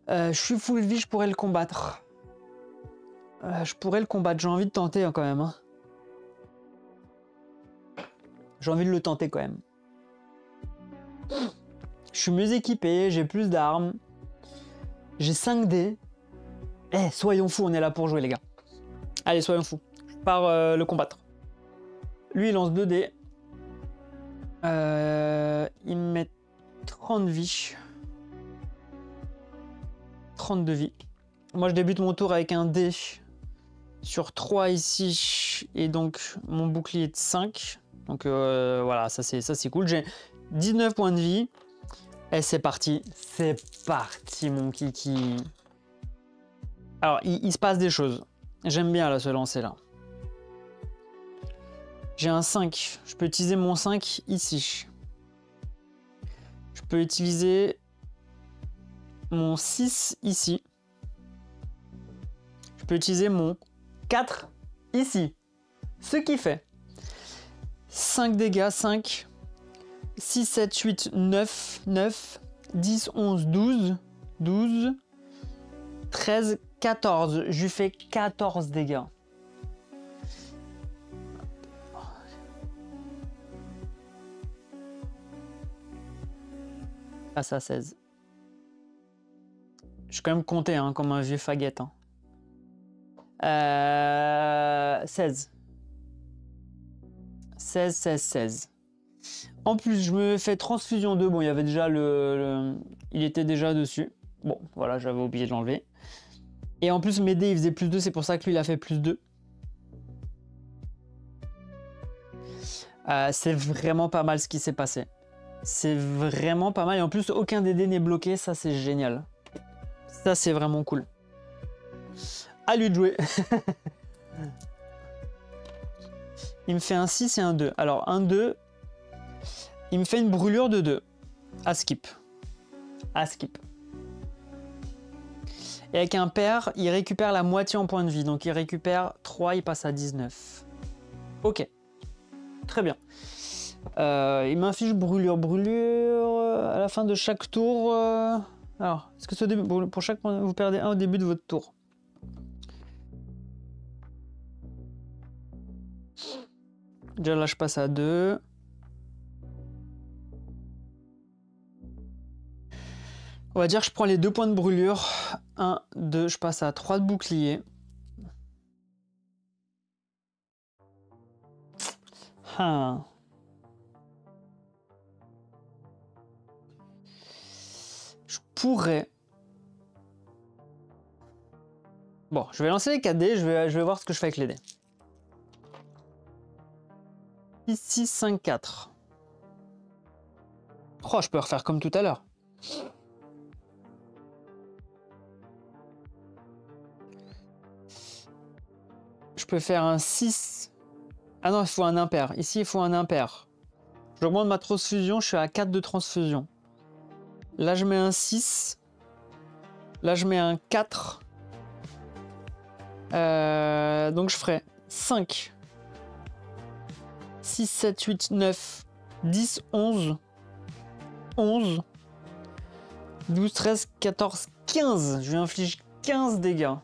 Je suis full vie, je pourrais le combattre. Je pourrais le combattre, j'ai envie de tenter hein, quand même. Hein. J'ai envie de le tenter quand même. Je suis mieux équipé, j'ai plus d'armes. J'ai 5 dés. Eh, soyons fous, on est là pour jouer les gars. Allez, soyons fous. Je pars le combattre. Lui, il lance 2 dés. Il me met 30 vies. 32 vies. Moi, je débute mon tour avec un dé sur 3 ici. Et donc, mon bouclier de 5. Donc, voilà, ça c'est cool. J'ai 19 points de vie. Et c'est parti. C'est parti, mon kiki. Alors, il se passe des choses. J'aime bien là, se lancer là. J'ai un 5. Je peux utiliser mon 5 ici. Je peux utiliser mon 6 ici. Je peux utiliser mon 4 ici. Ce qui fait 5 dégâts, 5, 6, 7, 8, 9, 9, 10, 11, 12, 12, 13, 14. Je lui fais 14 dégâts. Passe à 16. Je suis quand même compté hein, comme un vieux faguette. Hein. 16. 16, 16, 16. En plus, je me fais transfusion 2. Bon, il y avait déjà il était déjà dessus. Bon, voilà, j'avais oublié de l'enlever. Et en plus, mes dés, il faisait plus 2. C'est pour ça que lui, il a fait plus 2. C'est vraiment pas mal ce qui s'est passé. C'est vraiment pas mal. Et en plus, aucun des dés n'est bloqué. Ça, c'est génial. Ça, c'est vraiment cool. À lui de jouer. Il me fait un 6 et un 2. Alors, un 2, il me fait une brûlure de 2. À skip. À skip. Et avec un pair, il récupère la moitié en points de vie. Donc, il récupère 3, il passe à 19. Ok. Très bien. Il m'inflige brûlure. Brûlure à la fin de chaque tour. Alors, est-ce que pour chaque point, vous perdez 1 au début de votre tour? Déjà là, je passe à 2. On va dire que je prends les 2 points de brûlure. 1, 2, je passe à 3 de bouclier. Ah. Je pourrais... Bon, je vais lancer les 4 dés, je vais voir ce que je fais avec les dés. 6, 6, 5, 4. Oh, je peux refaire comme tout à l'heure. Je peux faire un 6. Ah non, il faut un impair. Ici, il faut un impair. J'augmente ma transfusion, je suis à 4 de transfusion. Là, je mets un 6. Là, je mets un 4. Donc, je ferai 5. 6, 7, 8, 9, 10, 11. 11. 12, 13, 14, 15. Je lui inflige 15 dégâts.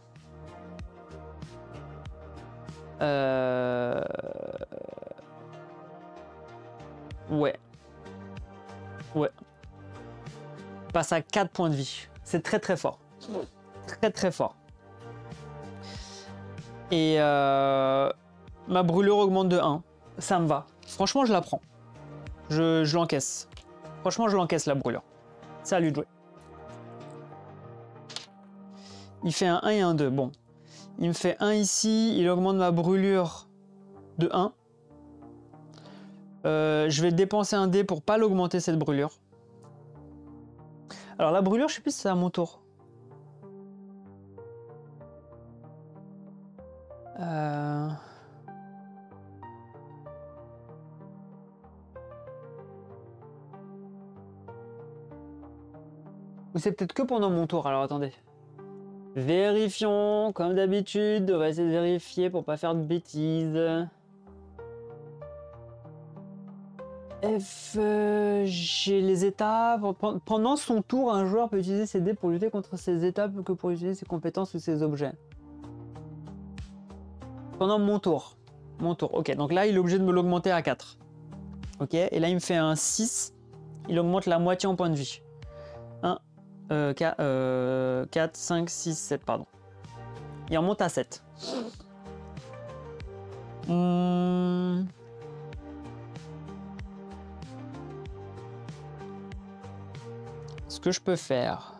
Ouais. Ouais. Je passe à 4 points de vie. C'est très très fort. Très très fort. Et ma brûlure augmente de 1. Ça me va. Franchement, je la prends. Je l'encaisse. Franchement, je l'encaisse la brûlure. C'est à lui de jouer. Il fait un 1 et un 2. Bon. Il me fait 1 ici. Il augmente ma brûlure de 1. Je vais dépenser un dé pour pas l'augmenter cette brûlure. Alors la brûlure, je sais plus si c'est à mon tour. Ou c'est peut-être que pendant mon tour, alors attendez. Vérifions, comme d'habitude, on va essayer de vérifier pour pas faire de bêtises. F, j'ai les étapes. Pendant son tour, un joueur peut utiliser ses dés pour lutter contre ses étapes que pour utiliser ses compétences ou ses objets. Pendant mon tour. Mon tour, ok. Donc là, il est obligé de me l'augmenter à 4. Ok, et là, il me fait un 6. Il augmente la moitié en points de vie. 4, 5, 6, 7, pardon. Il remonte à 7. Ce que je peux faire,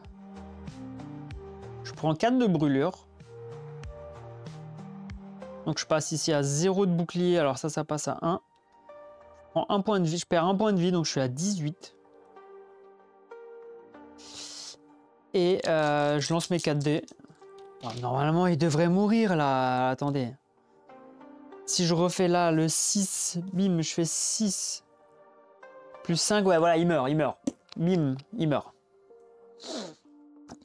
je prends 4 de brûlure. Donc je passe ici à 0 de bouclier, alors ça passe à 1. Je prends 1 point de vie, je perds 1 point de vie, donc je suis à 18. Et je lance mes 4 dés. Alors, normalement, il devrait mourir là. Attendez. Si je refais là le 6, bim, je fais 6. Plus 5, ouais, voilà, il meurt, il meurt. Bim, il meurt.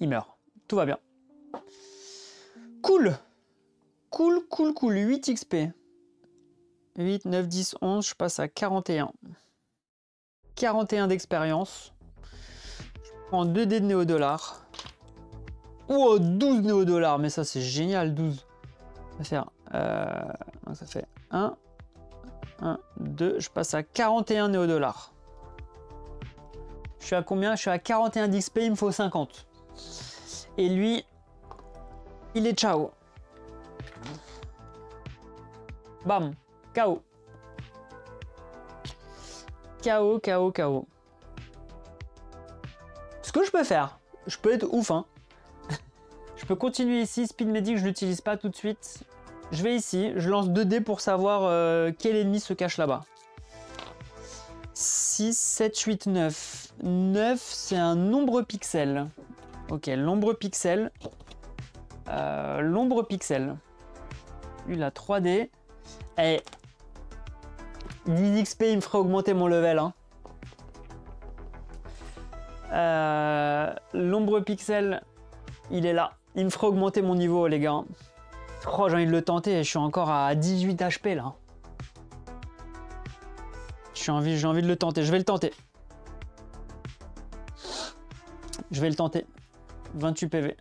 Il meurt. Tout va bien. Cool. Cool, cool, cool. 8 XP. 8, 9, 10, 11, je passe à 41. 41 d'expérience. Je prends 2 dés de néo-dollars. Oh, 12 néo-dollars, mais ça c'est génial, 12. Ça fait 1, 2, je passe à 41 néo-dollars. Je suis à combien? Je suis à 41 d'XP, il me faut 50. Et lui, il est ciao. Bam, KO. KO, KO, KO. Ce que je peux faire, je peux être ouf, hein. Je peux continuer ici, Speed Medic, je l'utilise pas tout de suite. Je vais ici, je lance 2 dés pour savoir quel ennemi se cache là-bas. 6, 7, 8, 9. 9, c'est un nombre pixel. Ok, l'ombre pixel. L'ombre pixel. Lui, il a 3 dés. Et 10 XP, il me ferait augmenter mon level, hein. L'ombre pixel, il est là. Il me ferait augmenter mon niveau, les gars. Oh, j'ai envie de le tenter. Je suis encore à 18 HP, là. J'ai envie de le tenter. Je vais le tenter. Je vais le tenter. 28 PV.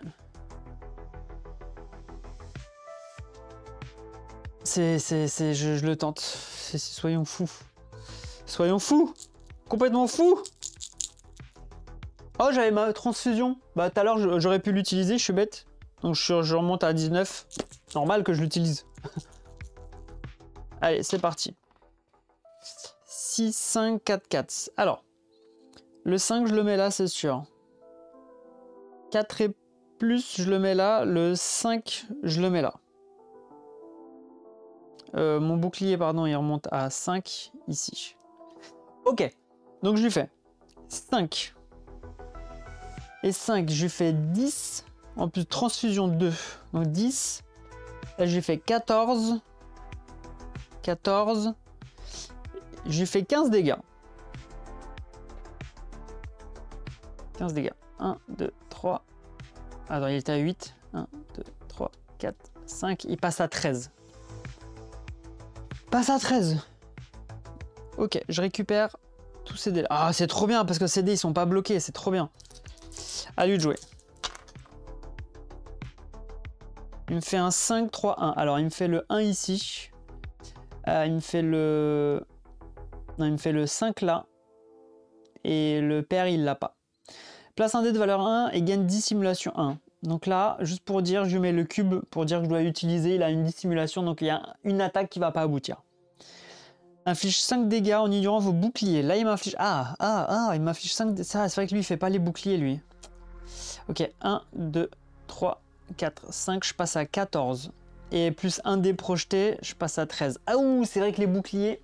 Je le tente. Soyons fous. Soyons fous. Complètement fous. Oh, j'avais ma transfusion. Bah, tout à l'heure, j'aurais pu l'utiliser, je suis bête. Donc, je remonte à 19. Normal que je l'utilise. Allez, c'est parti. 6, 5, 4, 4. Alors, le 5, je le mets là, c'est sûr. 4 et plus, je le mets là. Le 5, je le mets là. Mon bouclier, pardon, il remonte à 5 ici. Ok, donc je lui fais 5. Et 5, je lui fais 10. En plus, transfusion 2. Donc 10. Là, je lui fais 14. 14. Je lui fais 15 dégâts. 15 dégâts. 1, 2, 3. Alors, il était à 8. 1, 2, 3, 4, 5. Il passe à 13. Passe à 13. Ok, je récupère tous ces dés. Ah, c'est trop bien parce que ces dés, ils sont pas bloqués. C'est trop bien. À lui de jouer. Il me fait un 5, 3, 1. Alors, il me fait le 1 ici. Il me fait le... Non, il me fait le 5 là. Et le père, il l'a pas. Place un dé de valeur 1 et gagne dissimulation 1. Donc là, juste pour dire, je mets le cube pour dire que je dois l'utiliser. Il a une dissimulation, donc il y a une attaque qui va pas aboutir. Inflige 5 dégâts en ignorant vos boucliers. Là, il m'inflige... il m'inflige 5... Ça, c'est vrai que lui, il fait pas les boucliers, lui. Ok, 1, 2, 3, 4, 5, je passe à 14. Et plus un dé projeté, je passe à 13. Ah ouh, c'est vrai que les boucliers...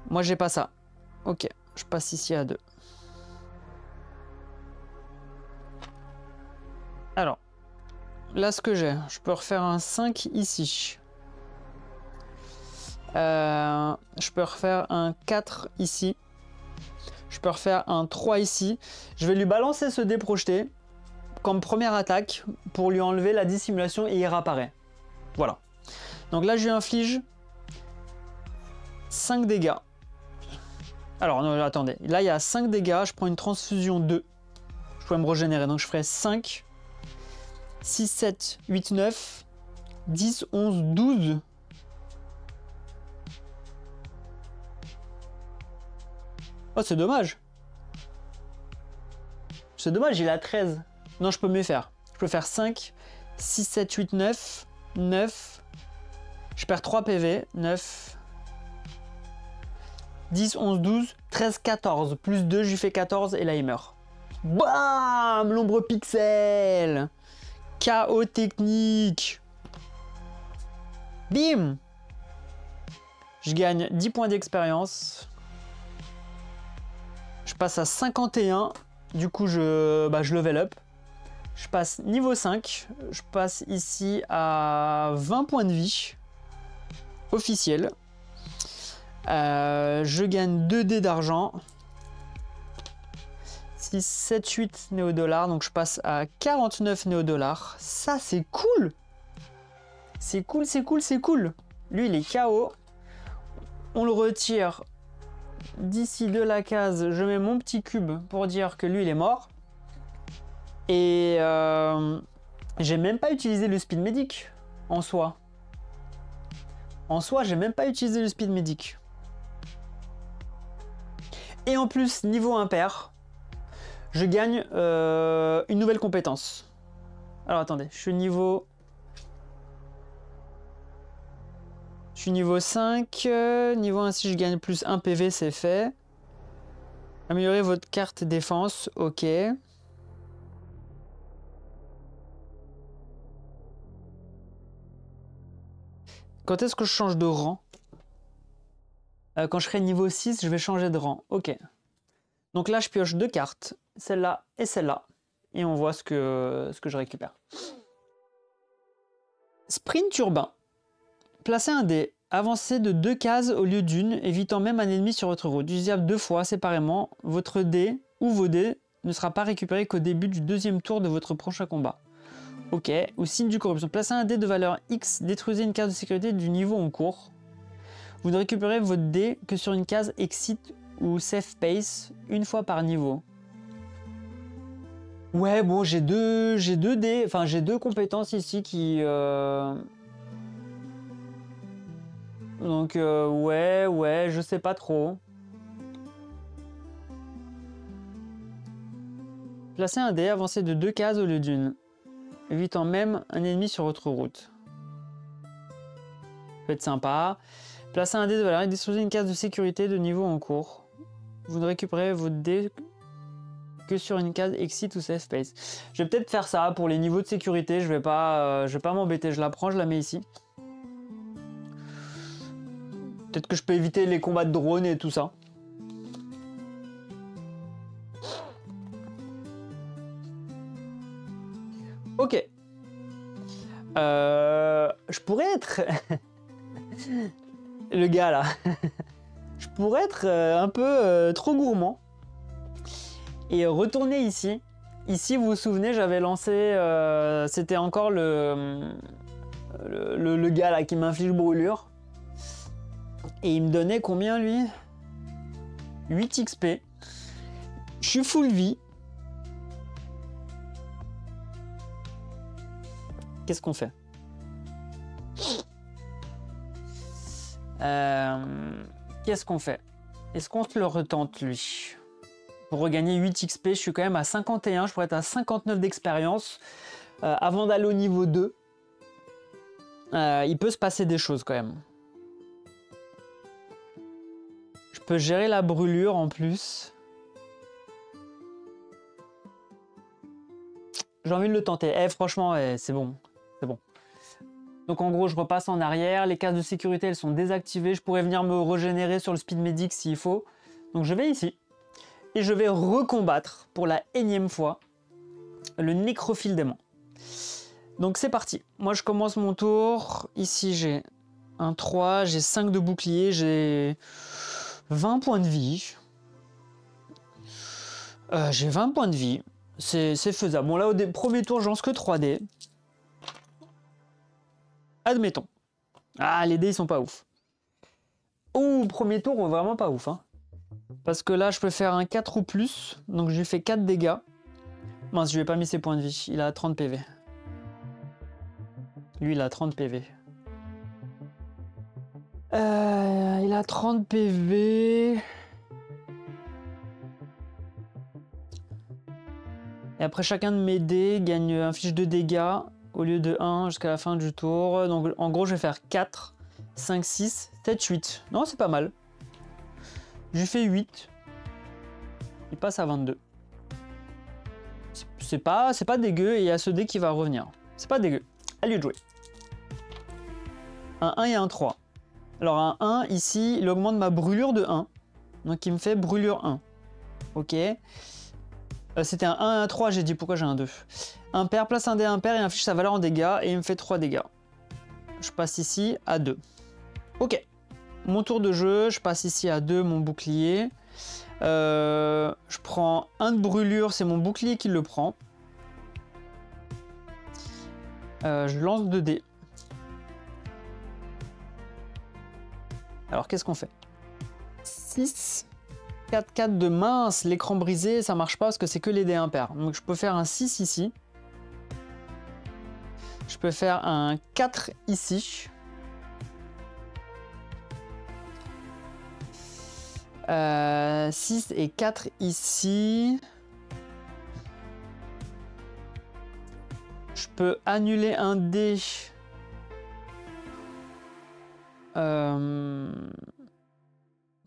Moi, j'ai pas ça. Ok, je passe ici à 2. Alors, là, ce que j'ai, je peux refaire un 5 ici. Je peux refaire un 4 ici. Je peux refaire un 3 ici. Je vais lui balancer ce dé projeté comme première attaque pour lui enlever la dissimulation et il réapparaît. Voilà. Donc là, je lui inflige 5 dégâts. Alors, non, attendez. Là, il y a 5 dégâts. Je prends une transfusion 2. Je pourrais me régénérer. Donc, je ferai 5, 6, 7, 8, 9, 10, 11, 12. Oh, c'est dommage. C'est dommage, il a 13. Non, je peux mieux faire. Je peux faire 5, 6, 7, 8, 9, 9. Je perds 3 PV. 9, 10, 11, 12, 13, 14. Plus 2, je lui fais 14 et là, il meurt. Bam! L'ombre pixel. KO technique. Bim! Je gagne 10 points d'expérience. Je passe à 51. Du coup, je level up. Je passe niveau 5. Je passe ici à 20 points de vie. Officiel. Je gagne 2 dés d'argent. 6, 7, 8 néo-dollars. Donc je passe à 49 néo-dollars. Ça, c'est cool. C'est cool, c'est cool, c'est cool. Lui, il est KO. On le retire d'ici de la case. Je mets mon petit cube pour dire que lui, il est mort. Et j'ai même pas utilisé le speed medic en soi. En soi, j'ai même pas utilisé le speed medic. Et en plus, niveau impair, je gagne une nouvelle compétence. Alors attendez, je suis niveau 5. Niveau 1, si je gagne plus 1 PV, c'est fait. Améliorer votre carte défense, ok. Quand est-ce que je change de rang? Quand je serai niveau 6, je vais changer de rang. Ok. Donc là, je pioche 2 cartes. Celle-là et celle-là. Et on voit ce que je récupère. Sprint urbain. Placez un dé. Avancez de 2 cases au lieu d'une, évitant même un ennemi sur votre route. Utilisable 2 fois séparément. Votre dé ou vos dés ne sera pas récupéré qu'au début du 2e tour de votre prochain combat. Ok. Ou signe du corruption. Placez un dé de valeur X. Détruisez une case de sécurité du niveau en cours. Vous ne récupérez votre dé que sur une case exit ou safe pace une fois par niveau. Ouais, bon, j'ai deux dés, enfin j'ai 2 compétences ici qui... Donc ouais, je sais pas trop. Placez un dé, avancez de 2 cases au lieu d'une, évitant même un ennemi sur votre route. Ça peut être sympa. Placez un dé de valeur et détruisez une case de sécurité de niveau en cours. Vous ne récupérez votre dé que sur une case exit ou safe space. Je vais peut-être faire ça pour les niveaux de sécurité. Je vais pas m'embêter. Je la prends, je la mets ici. Peut-être que je peux éviter les combats de drones et tout ça. Ok. Je pourrais être... Le gars là. Je pourrais être un peu trop gourmand. Et retourner ici. Ici, vous vous souvenez, j'avais lancé... C'était encore le gars là qui m'inflige brûlure. Et il me donnait combien lui? 8 XP. Je suis full vie. Qu'est-ce qu'on fait? Qu'est-ce qu'on fait? Est-ce qu'on se le retente, lui? Pour regagner 8 XP, je suis quand même à 51, je pourrais être à 59 d'expérience avant d'aller au niveau 2. Il peut se passer des choses quand même. Je peux gérer la brûlure en plus. J'ai envie de le tenter. Eh, franchement, c'est bon. C'est bon. Donc en gros, je repasse en arrière. Les cases de sécurité, elles sont désactivées. Je pourrais venir me régénérer sur le speed medic s'il faut. Donc je vais ici. Et je vais recombattre pour la énième fois le nécrophile démon. Donc c'est parti. Moi je commence mon tour. Ici j'ai un 3, j'ai 5 de bouclier, j'ai 20 points de vie. J'ai 20 points de vie. C'est faisable. Bon là au premier tour je lance que 3 dés. Admettons. Ah les dés ils sont pas ouf. Ouh, premier tour vraiment pas ouf. Hein. Parce que là, je peux faire un 4 ou plus. Donc, je lui fais 4 dégâts. Mince, je lui ai pas mis ses points de vie. Il a 30 PV. Lui, il a 30 PV. Il a 30 PV. Et après, chacun de mes dés gagne un fiche de dégâts au lieu de 1 jusqu'à la fin du tour. Donc, en gros, je vais faire 4, 5, 6, 7, 8. Non, c'est pas mal. J'ai fait 8. Il passe à 22. C'est pas dégueu et il y a ce dé qui va revenir. C'est pas dégueu. À lui de jouer. Un 1 et un 3. Alors un 1, ici, il augmente ma brûlure de 1. Donc il me fait brûlure 1. Ok. C'était un 1 et un 3, j'ai dit pourquoi j'ai un 2. Impair, place un dé impair et inflige sa valeur en dégâts et il me fait 3 dégâts. Je passe ici à 2. Ok. Mon tour de jeu, je passe ici à 2 mon bouclier. Je prends un de brûlure, c'est mon bouclier qui le prend. Je lance 2 dés. Alors qu'est-ce qu'on fait? 6, 4, 4 de mince, l'écran brisé, ça marche pas parce que c'est que les dés impairs. Donc je peux faire un 6 ici. Je peux faire un 4 ici. 6 et 4 ici. Je peux annuler un dé.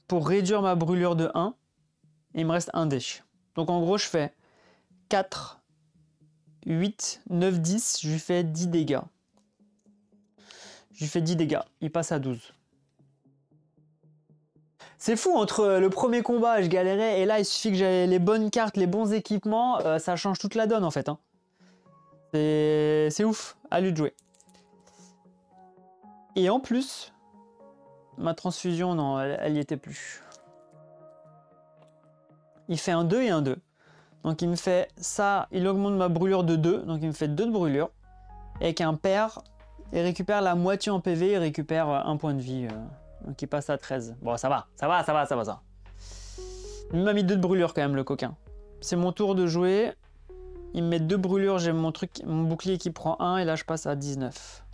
Pour réduire ma brûlure de 1. Et il me reste un dé. Donc en gros, je fais 4, 8, 9, 10. Je lui fais 10 dégâts. Je lui fais 10 dégâts. Il passe à 12. C'est fou, entre le premier combat, je galérais, et là, il suffit que j'aie les bonnes cartes, les bons équipements, ça change toute la donne, en fait. Hein. C'est ouf, à lui de jouer. Et en plus, ma transfusion, non, elle y était plus. Il fait un 2 et un 2. Donc il me fait ça, il augmente ma brûlure de 2, donc il me fait 2 de brûlure. Et avec un pair, il récupère la moitié en PV, il récupère un point de vie. Donc il passe à 13. Bon, ça va. Il m'a mis 2 de brûlure quand même, le coquin. C'est mon tour de jouer. Il me met 2 brûlures, j'ai mon bouclier qui prend 1, et là je passe à 19.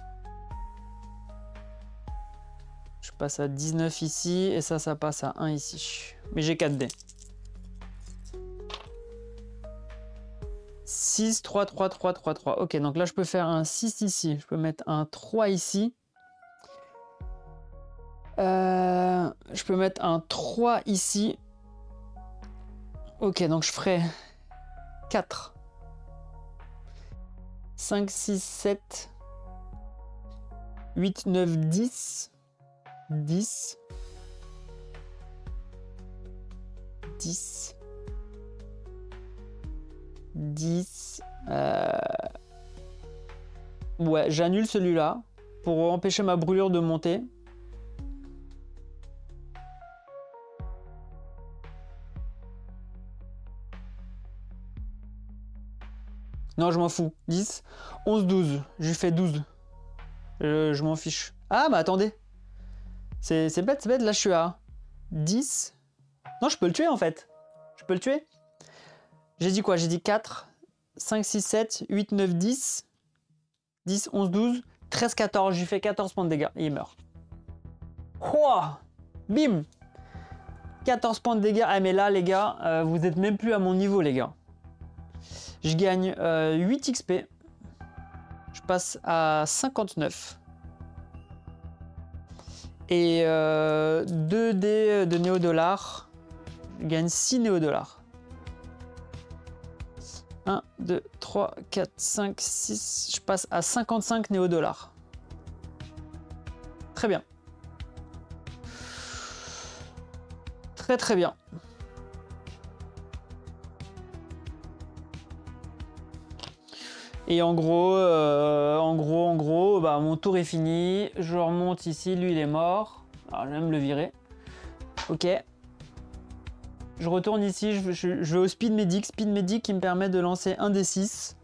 Je passe à 19 ici, et ça passe à 1 ici. Mais j'ai 4 dés. 6, 3, 3, 3, 3, 3. Ok, donc là je peux faire un 6 ici. Je peux mettre un 3 ici. Je peux mettre un 3 ici. Ok, donc je ferai 4, 5, 6, 7, 8, 9, 10, 10, 10, 10. Ouais, j'annule celui-là pour empêcher ma brûlure de monter. Non, je m'en fous. 10, 11, 12. Je lui fais 12. Je m'en fiche. Ah, bah attendez. C'est bête, c'est bête. Là, je suis à 10. Non, je peux le tuer, en fait. Je peux le tuer. J'ai dit quoi? J'ai dit 4, 5, 6, 7, 8, 9, 10. 10, 11, 12, 13, 14. Je lui fais 14 points de dégâts et il meurt. Ouah, bim! 14 points de dégâts. Ah mais là les gars, vous êtes même plus à mon niveau les gars. Je gagne 8 XP. Je passe à 59. Et 2 dés de néo-dollars. Je gagne 6 néo-dollars. 1, 2, 3, 4, 5, 6. Je passe à 55 néo-dollars. Très bien. Très très bien. Et en gros, bah, mon tour est fini. Je remonte ici, lui il est mort. Alors je vais même le virer. Ok. Je retourne ici, je vais au speed medic. Speed medic qui me permet de lancer un D6.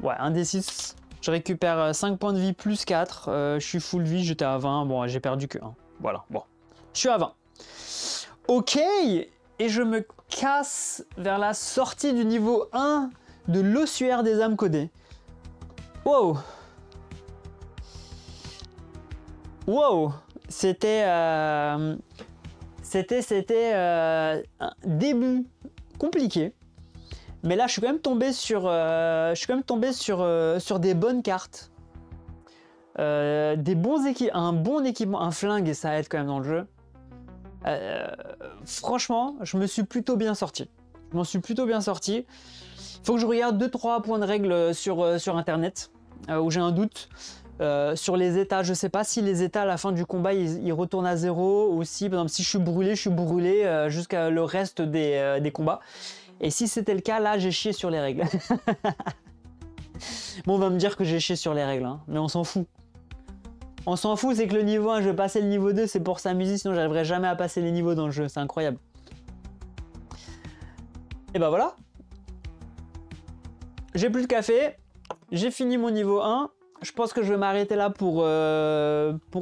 Ouais, un D6. Je récupère 5 points de vie plus 4. Je suis full vie, j'étais à 20. Bon, j'ai perdu que 1. Voilà, bon. Je suis à 20. Ok. Et je me casse vers la sortie du niveau 1 de l'ossuaire des âmes codées. Wow. Wow. C'était un début compliqué. Mais là, je suis quand même tombé sur, sur des bonnes cartes. Des bons un bon équipement, un flingue, ça aide quand même dans le jeu. Franchement, je me suis plutôt bien sorti. Je m'en suis plutôt bien sorti. Il faut que je regarde 2-3 points de règle sur internet, où j'ai un doute. Sur les états, je sais pas si les états à la fin du combat ils retournent à 0, ou si par exemple si je suis brûlé jusqu'à le reste des combats. Et si c'était le cas, là j'ai chié sur les règles. Bon, on va me dire que j'ai chié sur les règles, hein, mais on s'en fout. On s'en fout, c'est que le niveau 1, je vais passer le niveau 2, c'est pour s'amuser, sinon j'arriverai jamais à passer les niveaux dans le jeu, c'est incroyable. Et bah voilà. J'ai plus de café, j'ai fini mon niveau 1, je pense que je vais m'arrêter là pour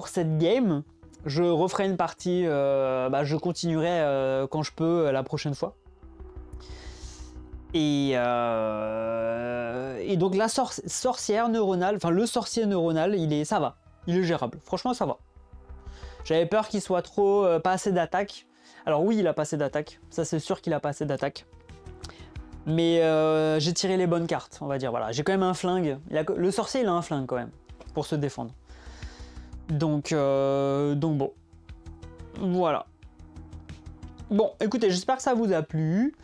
cette game. Je referai une partie, je continuerai quand je peux la prochaine fois. Et donc la sorcière neuronale, enfin le sorcier neuronal, ça va, il est gérable, franchement ça va. J'avais peur qu'il soit trop, pas assez d'attaque. Alors oui, il a pas assez d'attaque, ça c'est sûr qu'il a pas assez d'attaque. Mais j'ai tiré les bonnes cartes, on va dire, voilà. J'ai quand même un flingue, le sorcier il a un flingue quand même, pour se défendre. Donc bon, voilà. Bon, écoutez, j'espère que ça vous a plu.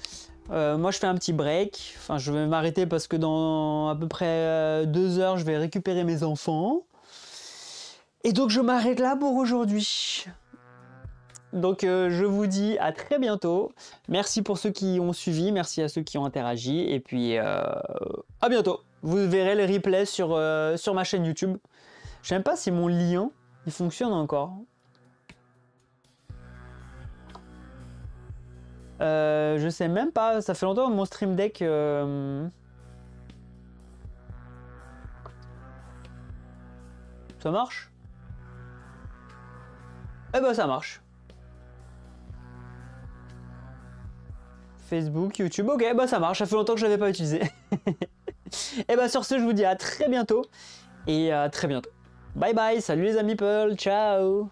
Moi je fais un petit break, enfin je vais m'arrêter parce que dans à peu près 2 heures je vais récupérer mes enfants. Et donc je m'arrête là pour aujourd'hui. Donc je vous dis à très bientôt. Merci pour ceux qui ont suivi, merci à ceux qui ont interagi. Et puis à bientôt. Vous verrez les replays sur ma chaîne YouTube. Je sais même pas si mon lien il fonctionne encore. Je sais même pas, ça fait longtemps que mon Stream Deck... Ça marche? Eh ben ça marche. Facebook, YouTube, ok, bah ça marche, ça fait longtemps que je l'avais pas utilisé. Et bah sur ce, je vous dis à très bientôt. Et à très bientôt. Bye bye, salut les amis Paul, ciao.